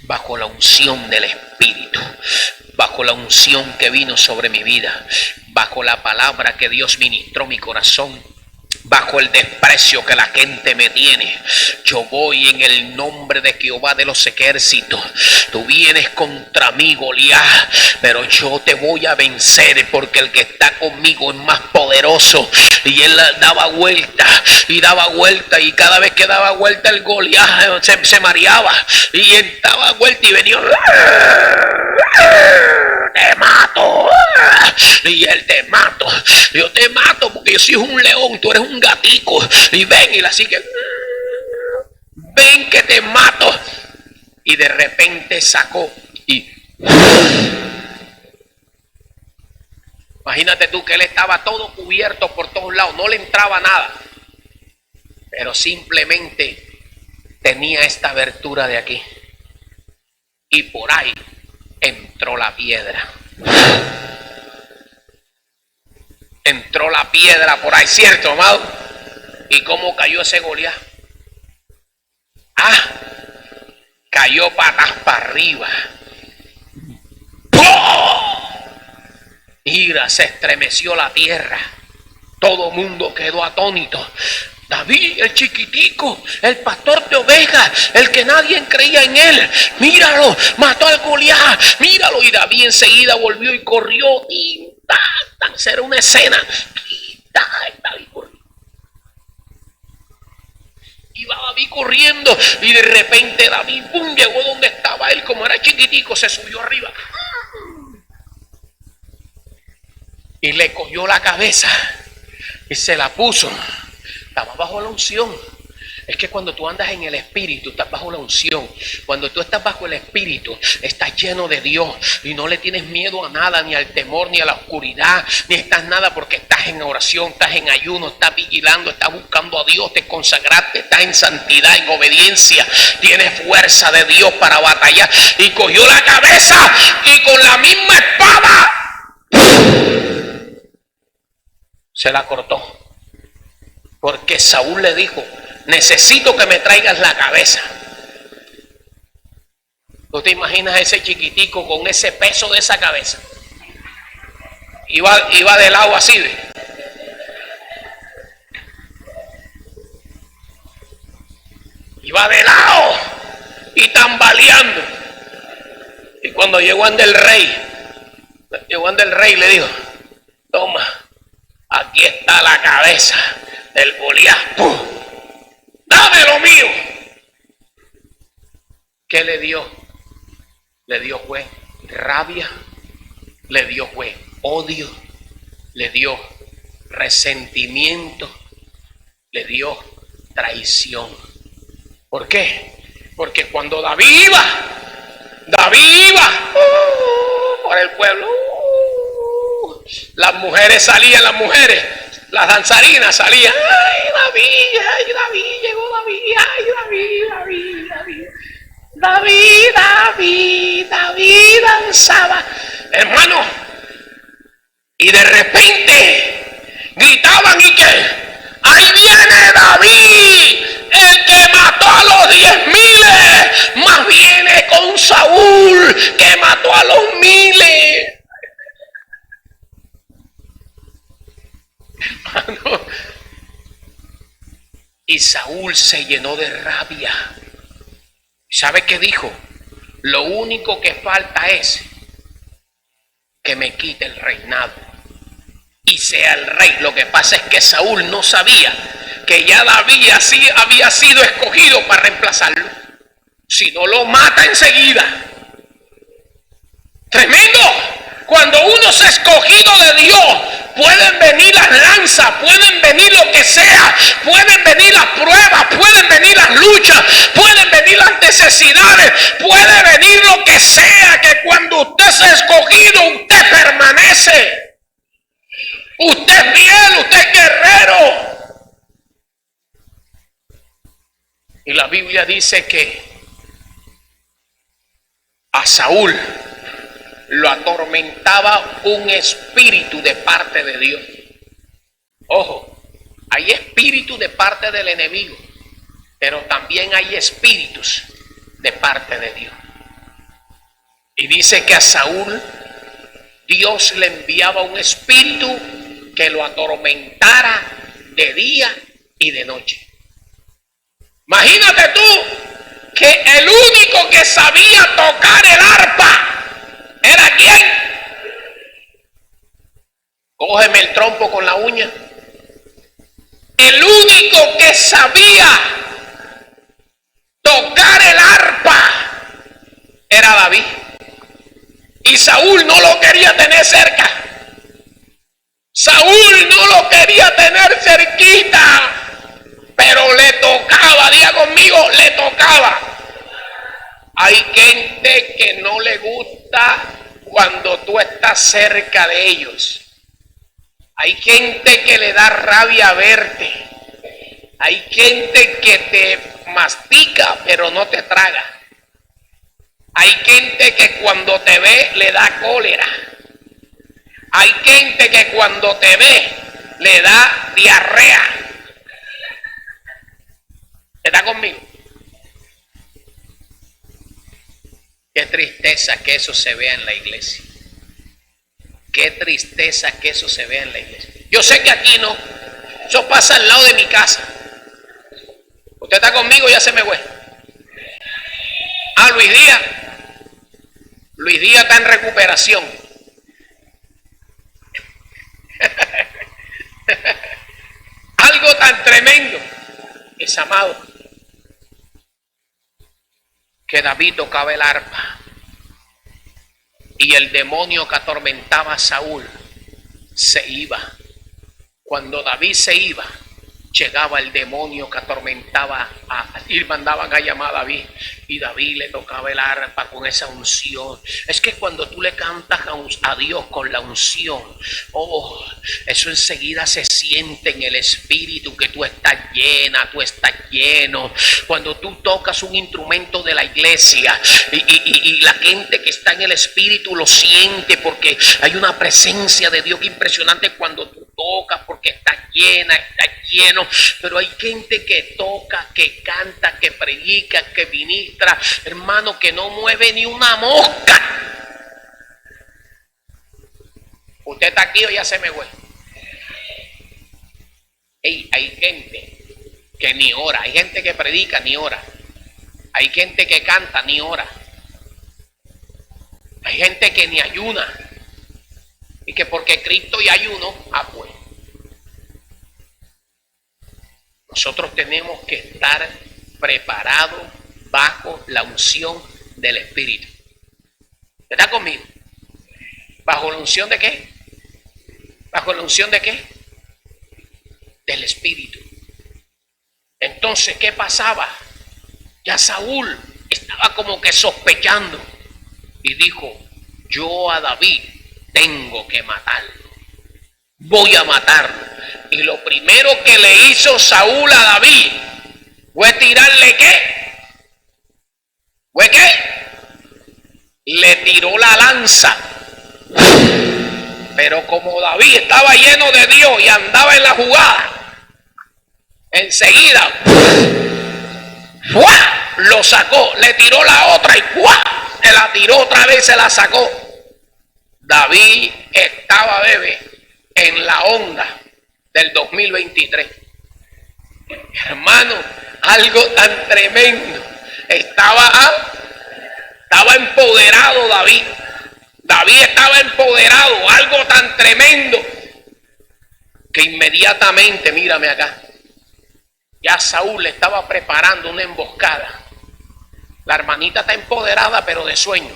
bajo la unción del Espíritu, bajo la unción que vino sobre mi vida, bajo la palabra que Dios ministró mi corazón, bajo el desprecio que la gente me tiene. Yo voy en el nombre de Jehová de los ejércitos. Tú vienes contra mí, Goliat, pero yo te voy a vencer, porque el que está conmigo es más poderoso. Y él daba vuelta y daba vuelta, y cada vez que daba vuelta el Goliat se mareaba y él daba vuelta y venía. Te mato. Y él: te mato. Yo te mato porque yo soy un león, tú eres un gatico. Y ven, y la sigue. Ven que te mato. Y de repente sacó y... Imagínate tú que él estaba todo cubierto por todos lados, no le entraba nada. Pero simplemente tenía esta abertura de aquí. Y por ahí entró la piedra. Entró la piedra por ahí, ¿cierto, amado? ¿Y cómo cayó ese Goliat? Cayó patas para arriba. ¡Oh! Mira, se estremeció la tierra. Todo mundo quedó atónito. David, el chiquitico, el pastor de ovejas, el que nadie creía en él, míralo, mató al Goliat, míralo. Y David enseguida volvió y corrió. Era una escena. David corrió. Iba David corriendo y de repente David, ¡pum!, llegó donde estaba él. Como era chiquitico, se subió arriba y le cogió la cabeza y se la puso. Estaba bajo la unción. Es que cuando tú andas en el Espíritu, estás bajo la unción. Cuando tú estás bajo el Espíritu, estás lleno de Dios y no le tienes miedo a nada, ni al temor, ni a la oscuridad, ni estás nada, porque estás en oración, estás en ayuno, estás vigilando, estás buscando a Dios, te consagraste, estás en santidad, en obediencia, tienes fuerza de Dios para batallar. Y cogió la cabeza y con la misma espada se la cortó. Porque Saúl le dijo: necesito que me traigas la cabeza. ¿Tú te imaginas ese chiquitico con ese peso de esa cabeza? Iba de lado así, ¿ve? Iba de lado y tambaleando. Y cuando llegó ante el rey, le dijo: toma, aquí está la cabeza del Goliat. ¡Pum! Dame lo mío. ¿Qué le dio? Le dio fue rabia, le dio fue odio, le dio resentimiento, le dio traición. ¿Por qué? Porque cuando David iba por el pueblo, las mujeres salían, las danzarinas salían. ¡Ay, David! Llegó David, ¡ay, David danzaba! Hermano, y de repente gritaban y que ¡ahí viene David! El que mató a los 10,000, más viene con Saúl, que mató a los 1,000. Hermano, y Saúl se llenó de rabia. ¿Sabe qué dijo? Lo único que falta es que me quite el reinado y sea el rey. Lo que pasa es que Saúl no sabía que ya David así había sido escogido para reemplazarlo. Si no, lo mata enseguida. Tremendo. Cuando uno es escogido de Dios, pueden venir las lanzas, pueden venir lo que sea, pueden venir las pruebas, pueden venir las luchas, pueden venir las necesidades, puede venir lo que sea, que cuando usted es escogido, usted permanece. Usted es fiel, usted es guerrero. Y la Biblia dice que a Saúl lo atormentaba un espíritu de parte de Dios. Ojo, hay espíritu de parte del enemigo, pero también hay espíritus de parte de Dios. Y dice que a Saúl Dios le enviaba un espíritu que lo atormentara de día y de noche. Imagínate tú que el único que sabía tocar el arpa ¿era quién? Cógeme el trompo con la uña. El único que sabía tocar el arpa era David. Y Saúl no lo quería tener cerca. Saúl no lo quería tener cerquita. Pero le tocaba, diga conmigo, le tocaba. Hay gente que no le gusta cuando tú estás cerca de ellos. Hay gente que le da rabia verte. Hay gente que te mastica pero no te traga. Hay gente que cuando te ve le da cólera. Hay gente que cuando te ve le da diarrea. ¿Está conmigo? Qué tristeza que eso se vea en la iglesia. Qué tristeza que eso se vea en la iglesia. Yo sé que aquí no. Eso pasa al lado de mi casa. Usted está conmigo, ya se me fue. Luis Díaz. Luis Díaz está en recuperación. Algo tan tremendo, es amado, que David tocaba el arpa y el demonio que atormentaba a Saúl se iba. Cuando David se iba, llegaba el demonio que atormentaba y mandaban a llamar a David, y David le tocaba el arpa con esa unción. Es que cuando tú le cantas a Dios con la unción, eso enseguida se siente en el espíritu que tú estás llena, tú estás lleno. Cuando tú tocas un instrumento de la iglesia y la gente que está en el espíritu lo siente, porque hay una presencia de Dios impresionante cuando tú tocas, porque estás llena, estás lleno. Pero hay gente que toca, que canta, que predica, que ministra, hermano, que no mueve ni una mosca. ¿Usted está aquí o ya se me fue? Hay gente que ni ora, hay gente que predica ni ora, hay gente que canta ni ora, hay gente que ni ayuna, y que porque Cristo y ayuno, pues Nosotros tenemos que estar preparados bajo la unción del Espíritu. ¿Está conmigo? ¿Bajo la unción de qué? ¿Bajo la unción de qué? Del Espíritu. Entonces, ¿qué pasaba? Ya Saúl estaba como que sospechando y dijo: yo a David tengo que matarlo. Voy a matarlo. Y lo primero que le hizo Saúl a David fue tirarle ¿qué? ¿Fue qué? Le tiró la lanza. Pero como David estaba lleno de Dios y andaba en la jugada, enseguida ¡fua! Lo sacó, le tiró la otra y ¡fua! Se la tiró otra vez, se la sacó. David estaba, bebé, en la onda del 2023. Hermano, algo tan tremendo. Estaba empoderado David. David estaba empoderado, algo tan tremendo que inmediatamente, mírame acá, ya Saúl le estaba preparando una emboscada. La hermanita está empoderada, pero de sueño.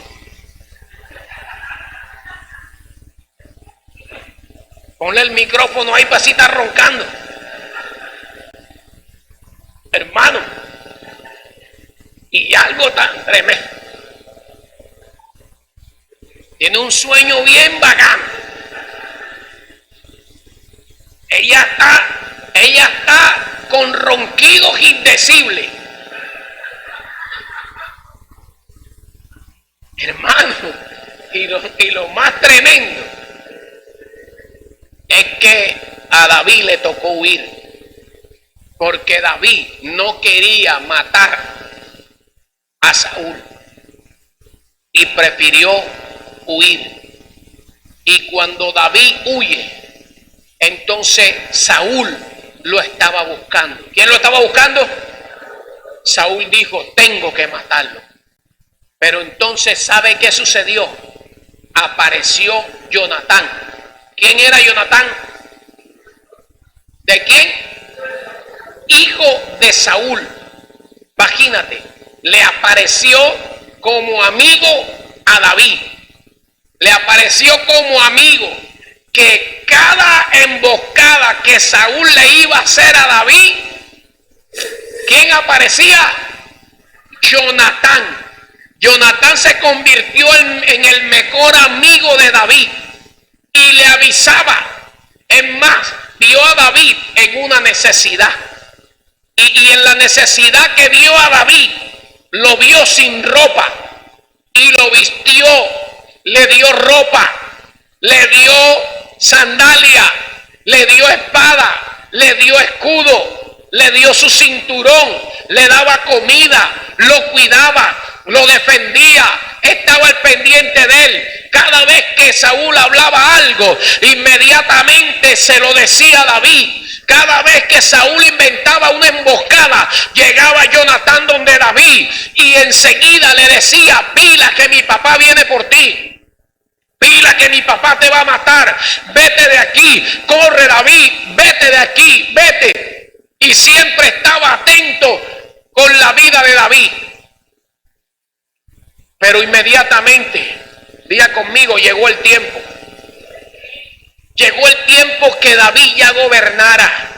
Ponle el micrófono ahí para así estar roncando. Hermano, y algo tan tremendo. Tiene un sueño bien bacán. Ella está con ronquidos indecibles. Hermano, y lo más tremendo es que a David le tocó huir, porque David no quería matar a Saúl y prefirió huir. Y cuando David huye, entonces Saúl lo estaba buscando. ¿Quién lo estaba buscando? Saúl dijo: tengo que matarlo. Pero entonces, ¿sabe qué sucedió? Apareció Jonatán. ¿Quién era Jonatán? ¿De quién? Hijo de Saúl. Imagínate, le apareció como amigo a David. Le apareció como amigo, que cada emboscada que Saúl le iba a hacer a David, ¿quién aparecía? Jonatán. Jonatán se convirtió en el mejor amigo de David y le avisaba. Es más, vio a David en una necesidad. Y en la necesidad que vio a David, lo vio sin ropa y lo vistió, le dio ropa, le dio sandalia, le dio espada, le dio escudo, le dio su cinturón, le daba comida, lo cuidaba, lo defendía, estaba al pendiente de él. Cada vez que Saúl hablaba algo, inmediatamente se lo decía a David. Cada vez que Saúl inventaba una emboscada, llegaba Jonatán donde David y enseguida le decía: pila que mi papá viene por ti. Pila que mi papá te va a matar. Vete de aquí. Corre, David. Vete de aquí. Vete. Y siempre estaba atento con la vida de David. Pero inmediatamente, diga conmigo, llegó el tiempo. Llegó el tiempo que David ya gobernara.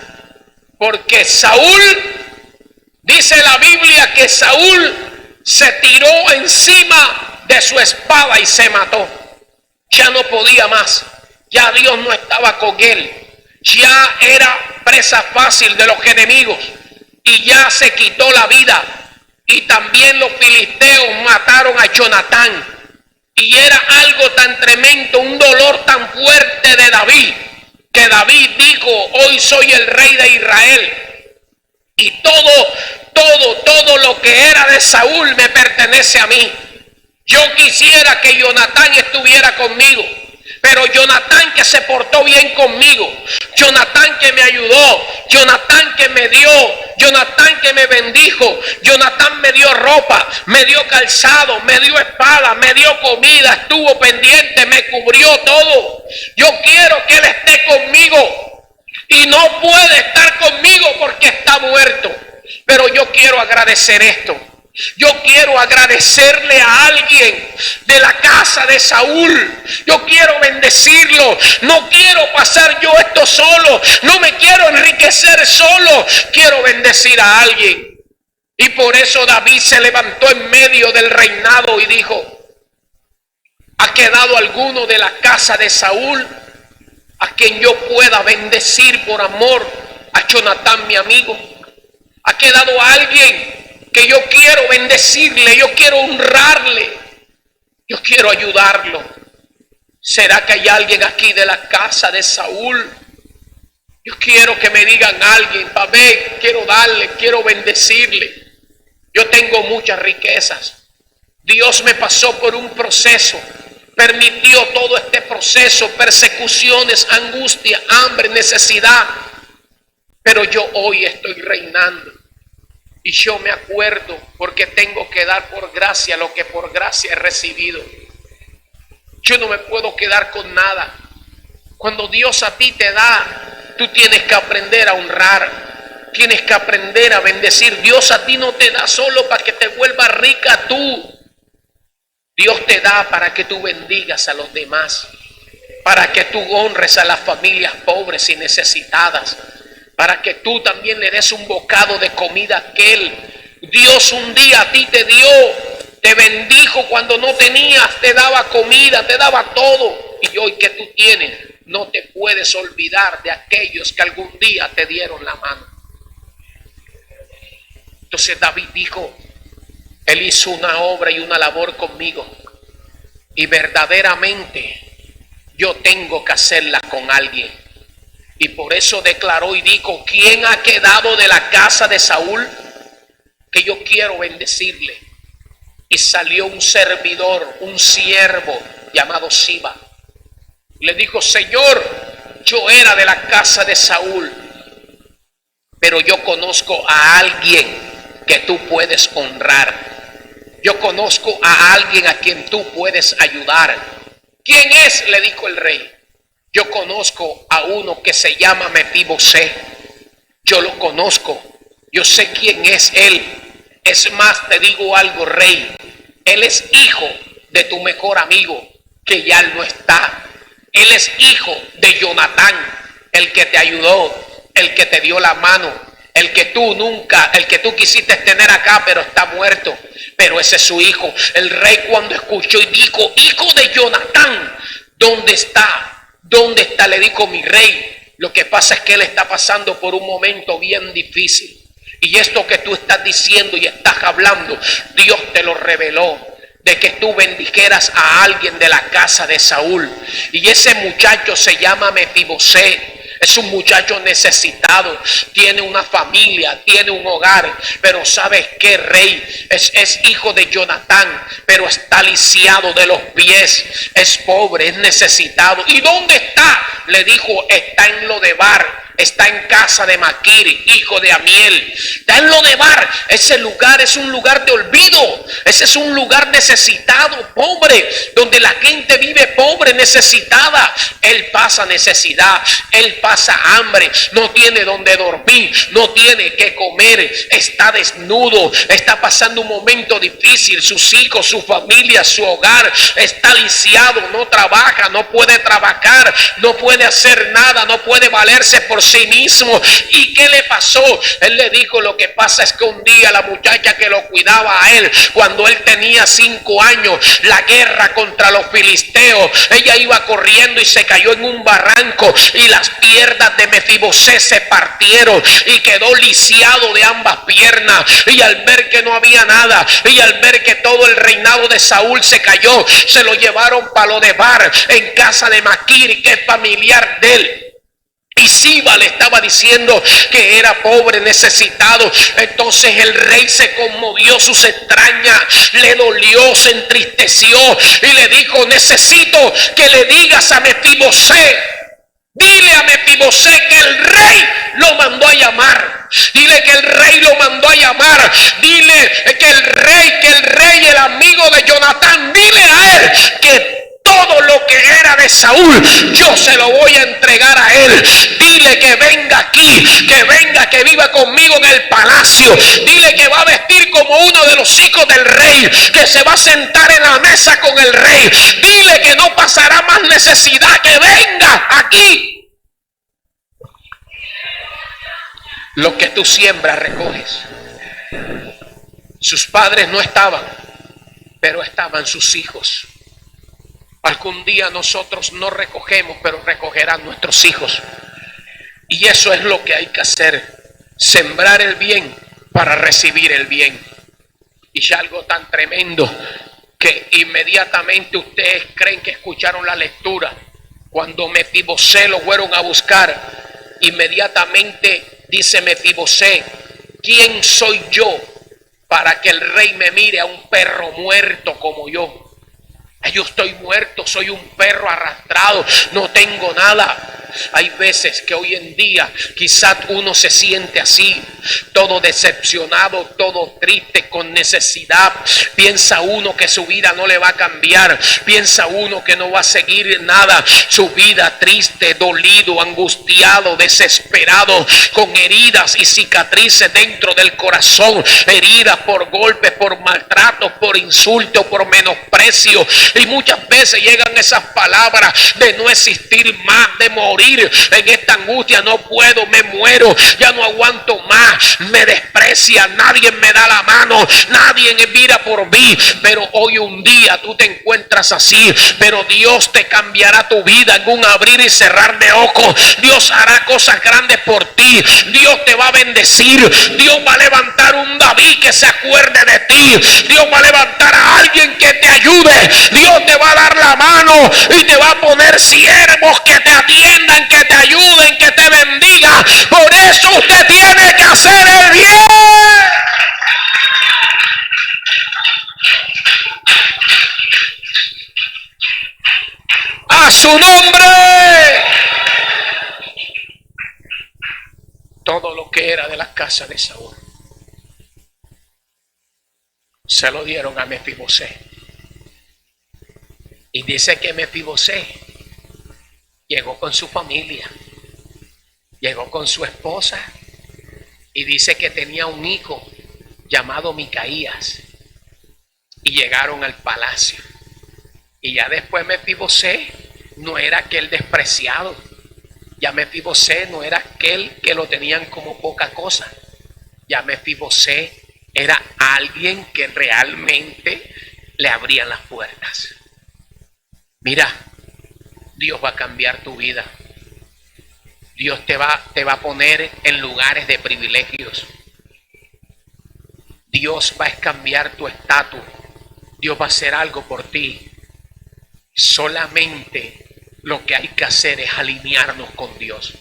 Porque Saúl, dice la Biblia que Saúl se tiró encima de su espada y se mató. Ya no podía más. Ya Dios no estaba con él. Ya era presa fácil de los enemigos. Y ya se quitó la vida. Y también los filisteos mataron a Jonatán. Y era algo tan tremendo, un dolor tan fuerte de David, que David dijo: hoy soy el rey de Israel. Y todo lo que era de Saúl me pertenece a mí. Yo quisiera que Jonatán estuviera conmigo, pero Jonatán que se portó bien conmigo, Jonatán que me ayudó, Jonatán que me dio, Jonatán que me bendijo, Jonatán me dio ropa, me dio calzado, me dio espada, me dio comida, estuvo pendiente, me cubrió todo. Yo quiero que él esté conmigo. y no puede estar conmigo porque está muerto. Pero yo quiero agradecer esto. Yo quiero agradecerle a alguien de la casa de Saúl. Yo quiero bendecirlo. No quiero pasar yo esto solo. No me quiero enriquecer solo. Quiero bendecir a alguien. Y por eso David se levantó en medio del reinado y dijo: ¿ha quedado alguno de la casa de Saúl a quien yo pueda bendecir por amor a Jonatán, mi amigo? ¿Ha quedado alguien que yo quiero bendecirle, yo quiero honrarle, yo quiero ayudarlo? ¿Será que hay alguien aquí de la casa de Saúl? Yo quiero que me digan alguien: Pabé, quiero darle, quiero bendecirle. Yo tengo muchas riquezas. Dios me pasó por un proceso, permitió todo este proceso, persecuciones, angustia, hambre, necesidad. Pero yo hoy estoy reinando. Y yo me acuerdo, porque tengo que dar por gracia lo que por gracia he recibido. Yo no me puedo quedar con nada. Cuando Dios a ti te da, tú tienes que aprender a honrar. Tienes que aprender a bendecir. Dios a ti no te da solo para que te vuelvas rica tú. Dios te da para que tú bendigas a los demás. Para que tú honres a las familias pobres y necesitadas. Para que tú también le des un bocado de comida a aquel. Dios un día a ti te dio, te bendijo cuando no tenías, te daba comida, te daba todo. Y hoy que tú tienes, no te puedes olvidar de aquellos que algún día te dieron la mano. Entonces David dijo: él hizo una obra y una labor conmigo, y verdaderamente yo tengo que hacerla con alguien. Y por eso declaró y dijo: ¿quién ha quedado de la casa de Saúl que yo quiero bendecirle? Y salió un servidor, un siervo llamado Siba. Le dijo: Señor, yo era de la casa de Saúl, pero yo conozco a alguien que tú puedes honrar. Yo conozco a alguien a quien tú puedes ayudar. ¿Quién es?, le dijo el rey. Yo conozco a uno que se llama Mefibosé. Yo lo conozco. Yo sé quién es él. Es más, te digo algo, rey. Él es hijo de tu mejor amigo, que ya no está. Él es hijo de Jonatán, el que te ayudó, el que te dio la mano, el que tú quisiste tener acá, pero está muerto. Pero ese es su hijo. El rey, cuando escuchó y dijo: hijo de Jonatán, ¿dónde está? ¿Dónde está? Le dijo: mi rey, lo que pasa es que él está pasando por un momento bien difícil. Y esto que tú estás diciendo y estás hablando, Dios te lo reveló, de que tú bendijeras a alguien de la casa de Saúl. Y ese muchacho se llama Mefibosé. Es un muchacho necesitado, tiene una familia, tiene un hogar, pero ¿sabes qué, rey? Es hijo de Jonatán, pero está lisiado de los pies, es pobre, es necesitado. ¿Y dónde está? Le dijo: está en Lodebar. Está en casa de Maquir, hijo de Amiel. Está en Lodebar. Ese lugar es un lugar de olvido. Ese es un lugar necesitado, pobre, donde la gente vive pobre, necesitada. Él pasa necesidad, él pasa hambre, no tiene donde dormir, no tiene que comer, está desnudo, está pasando un momento difícil. Sus hijos, su familia, su hogar está lisiado, no trabaja, no puede trabajar, no puede hacer nada, no puede valerse por sí mismo. ¿Y qué le pasó? Él le dijo: lo que pasa es que un día la muchacha que lo cuidaba a él, cuando él tenía 5 años, la guerra contra los filisteos, ella iba corriendo y se cayó en un barranco, y las piernas de Mefibosé se partieron y quedó lisiado de ambas piernas. Y al ver que no había nada, y al ver que todo el reinado de Saúl se cayó, se lo llevaron para Lodebar, en casa de Maquir, que es familiar de él. Y Siba le estaba diciendo que era pobre, necesitado. Entonces el rey se conmovió sus entrañas, le dolió, se entristeció y le dijo: necesito que le digas a Mefibosé, dile a Mefibosé que el rey lo mandó a llamar. Dile que el rey lo mandó a llamar. Dile que el rey, el amigo de Jonatán, dile a él que todo lo que era de Saúl, yo se lo voy a entregar a él. Dile que venga aquí, que venga, que viva conmigo en el palacio. Dile que va a vestir como uno de los hijos del rey, que se va a sentar en la mesa con el rey. Dile que no pasará más necesidad, que venga aquí. Lo que tú siembras, recoges. Sus padres no estaban, pero estaban sus hijos. Algún día nosotros no recogemos, pero recogerán nuestros hijos. Y eso es lo que hay que hacer. Sembrar el bien para recibir el bien. Y ya algo tan tremendo que inmediatamente ustedes creen que escucharon la lectura. Cuando Mefibosé lo fueron a buscar, inmediatamente dice Mefibosé: ¿quién soy yo para que el rey me mire a un perro muerto como yo? Yo estoy muerto, soy un perro arrastrado, no tengo nada. Hay veces que hoy en día quizás uno se siente así, todo decepcionado, todo triste, con necesidad. Piensa uno que su vida no le va a cambiar, piensa uno que no va a seguir nada, su vida triste, dolido, angustiado, desesperado, con heridas y cicatrices dentro del corazón, heridas por golpes, por maltratos, por insultos, por menosprecio. Y muchas veces llegan esas palabras de no existir más, de morir en esta angustia. No puedo, me muero, ya no aguanto más, me desprecia, nadie me da la mano, nadie mira por mí. Pero hoy un día tú te encuentras así, pero Dios te cambiará tu vida en un abrir y cerrar de ojos. Dios hará cosas grandes por ti, Dios te va a bendecir, Dios va a levantar un David que se acuerde de ti, Dios va a levantar a alguien que te ayude, Dios te va a dar la mano y te va a poner siervos que te atiendan, que te ayuden, que te bendigan. Por eso usted tiene que hacer el bien. A su nombre. Todo lo que era de la casa de Saúl se lo dieron a Mefibosé. Y dice que Mefibosé llegó con su familia, llegó con su esposa, y dice que tenía un hijo llamado Micaías, y llegaron al palacio. Y ya después Mefibosé no era aquel despreciado, ya Mefibosé no era aquel que lo tenían como poca cosa, ya Mefibosé era alguien que realmente le abrían las puertas. Mira, Dios va a cambiar tu vida. Dios te va a poner en lugares de privilegios. Dios va a cambiar tu estatus. Dios va a hacer algo por ti. Solamente lo que hay que hacer es alinearnos con Dios.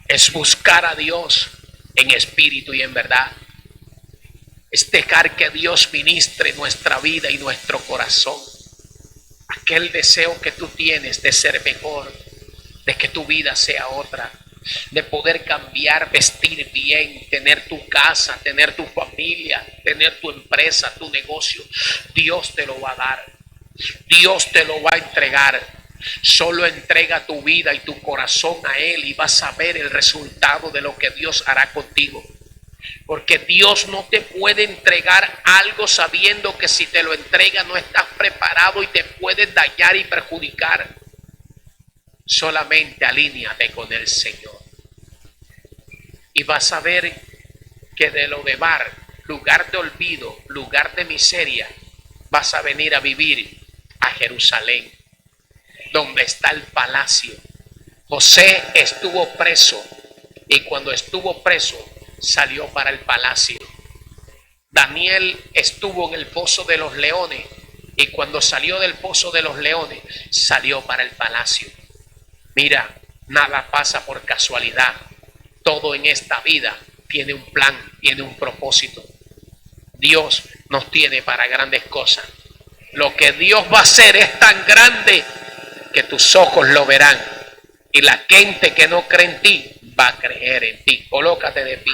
Es buscar a Dios en espíritu y en verdad. Es dejar que Dios ministre nuestra vida y nuestro corazón. Aquel deseo que tú tienes de ser mejor, de que tu vida sea otra, de poder cambiar, vestir bien, tener tu casa, tener tu familia, tener tu empresa, tu negocio. Dios te lo va a dar. Dios te lo va a entregar. Solo entrega tu vida y tu corazón a Él y vas a ver el resultado de lo que Dios hará contigo. Porque Dios no te puede entregar algo sabiendo que si te lo entrega no estás preparado y te puede dañar y perjudicar. Solamente alíñate con el Señor. Y vas a ver que de lo de Bar, lugar de olvido, lugar de miseria, vas a venir a vivir a Jerusalén, donde está el palacio. José estuvo preso y cuando estuvo preso salió para el palacio. Daniel estuvo en el pozo de los leones y cuando salió del pozo de los leones salió para el palacio. Mira, nada pasa por casualidad. Todo en esta vida tiene un plan, tiene un propósito. Dios nos tiene para grandes cosas. Lo que Dios va a hacer es tan grande que tus ojos lo verán y la gente que no cree en ti va a creer en ti. Colócate de pie.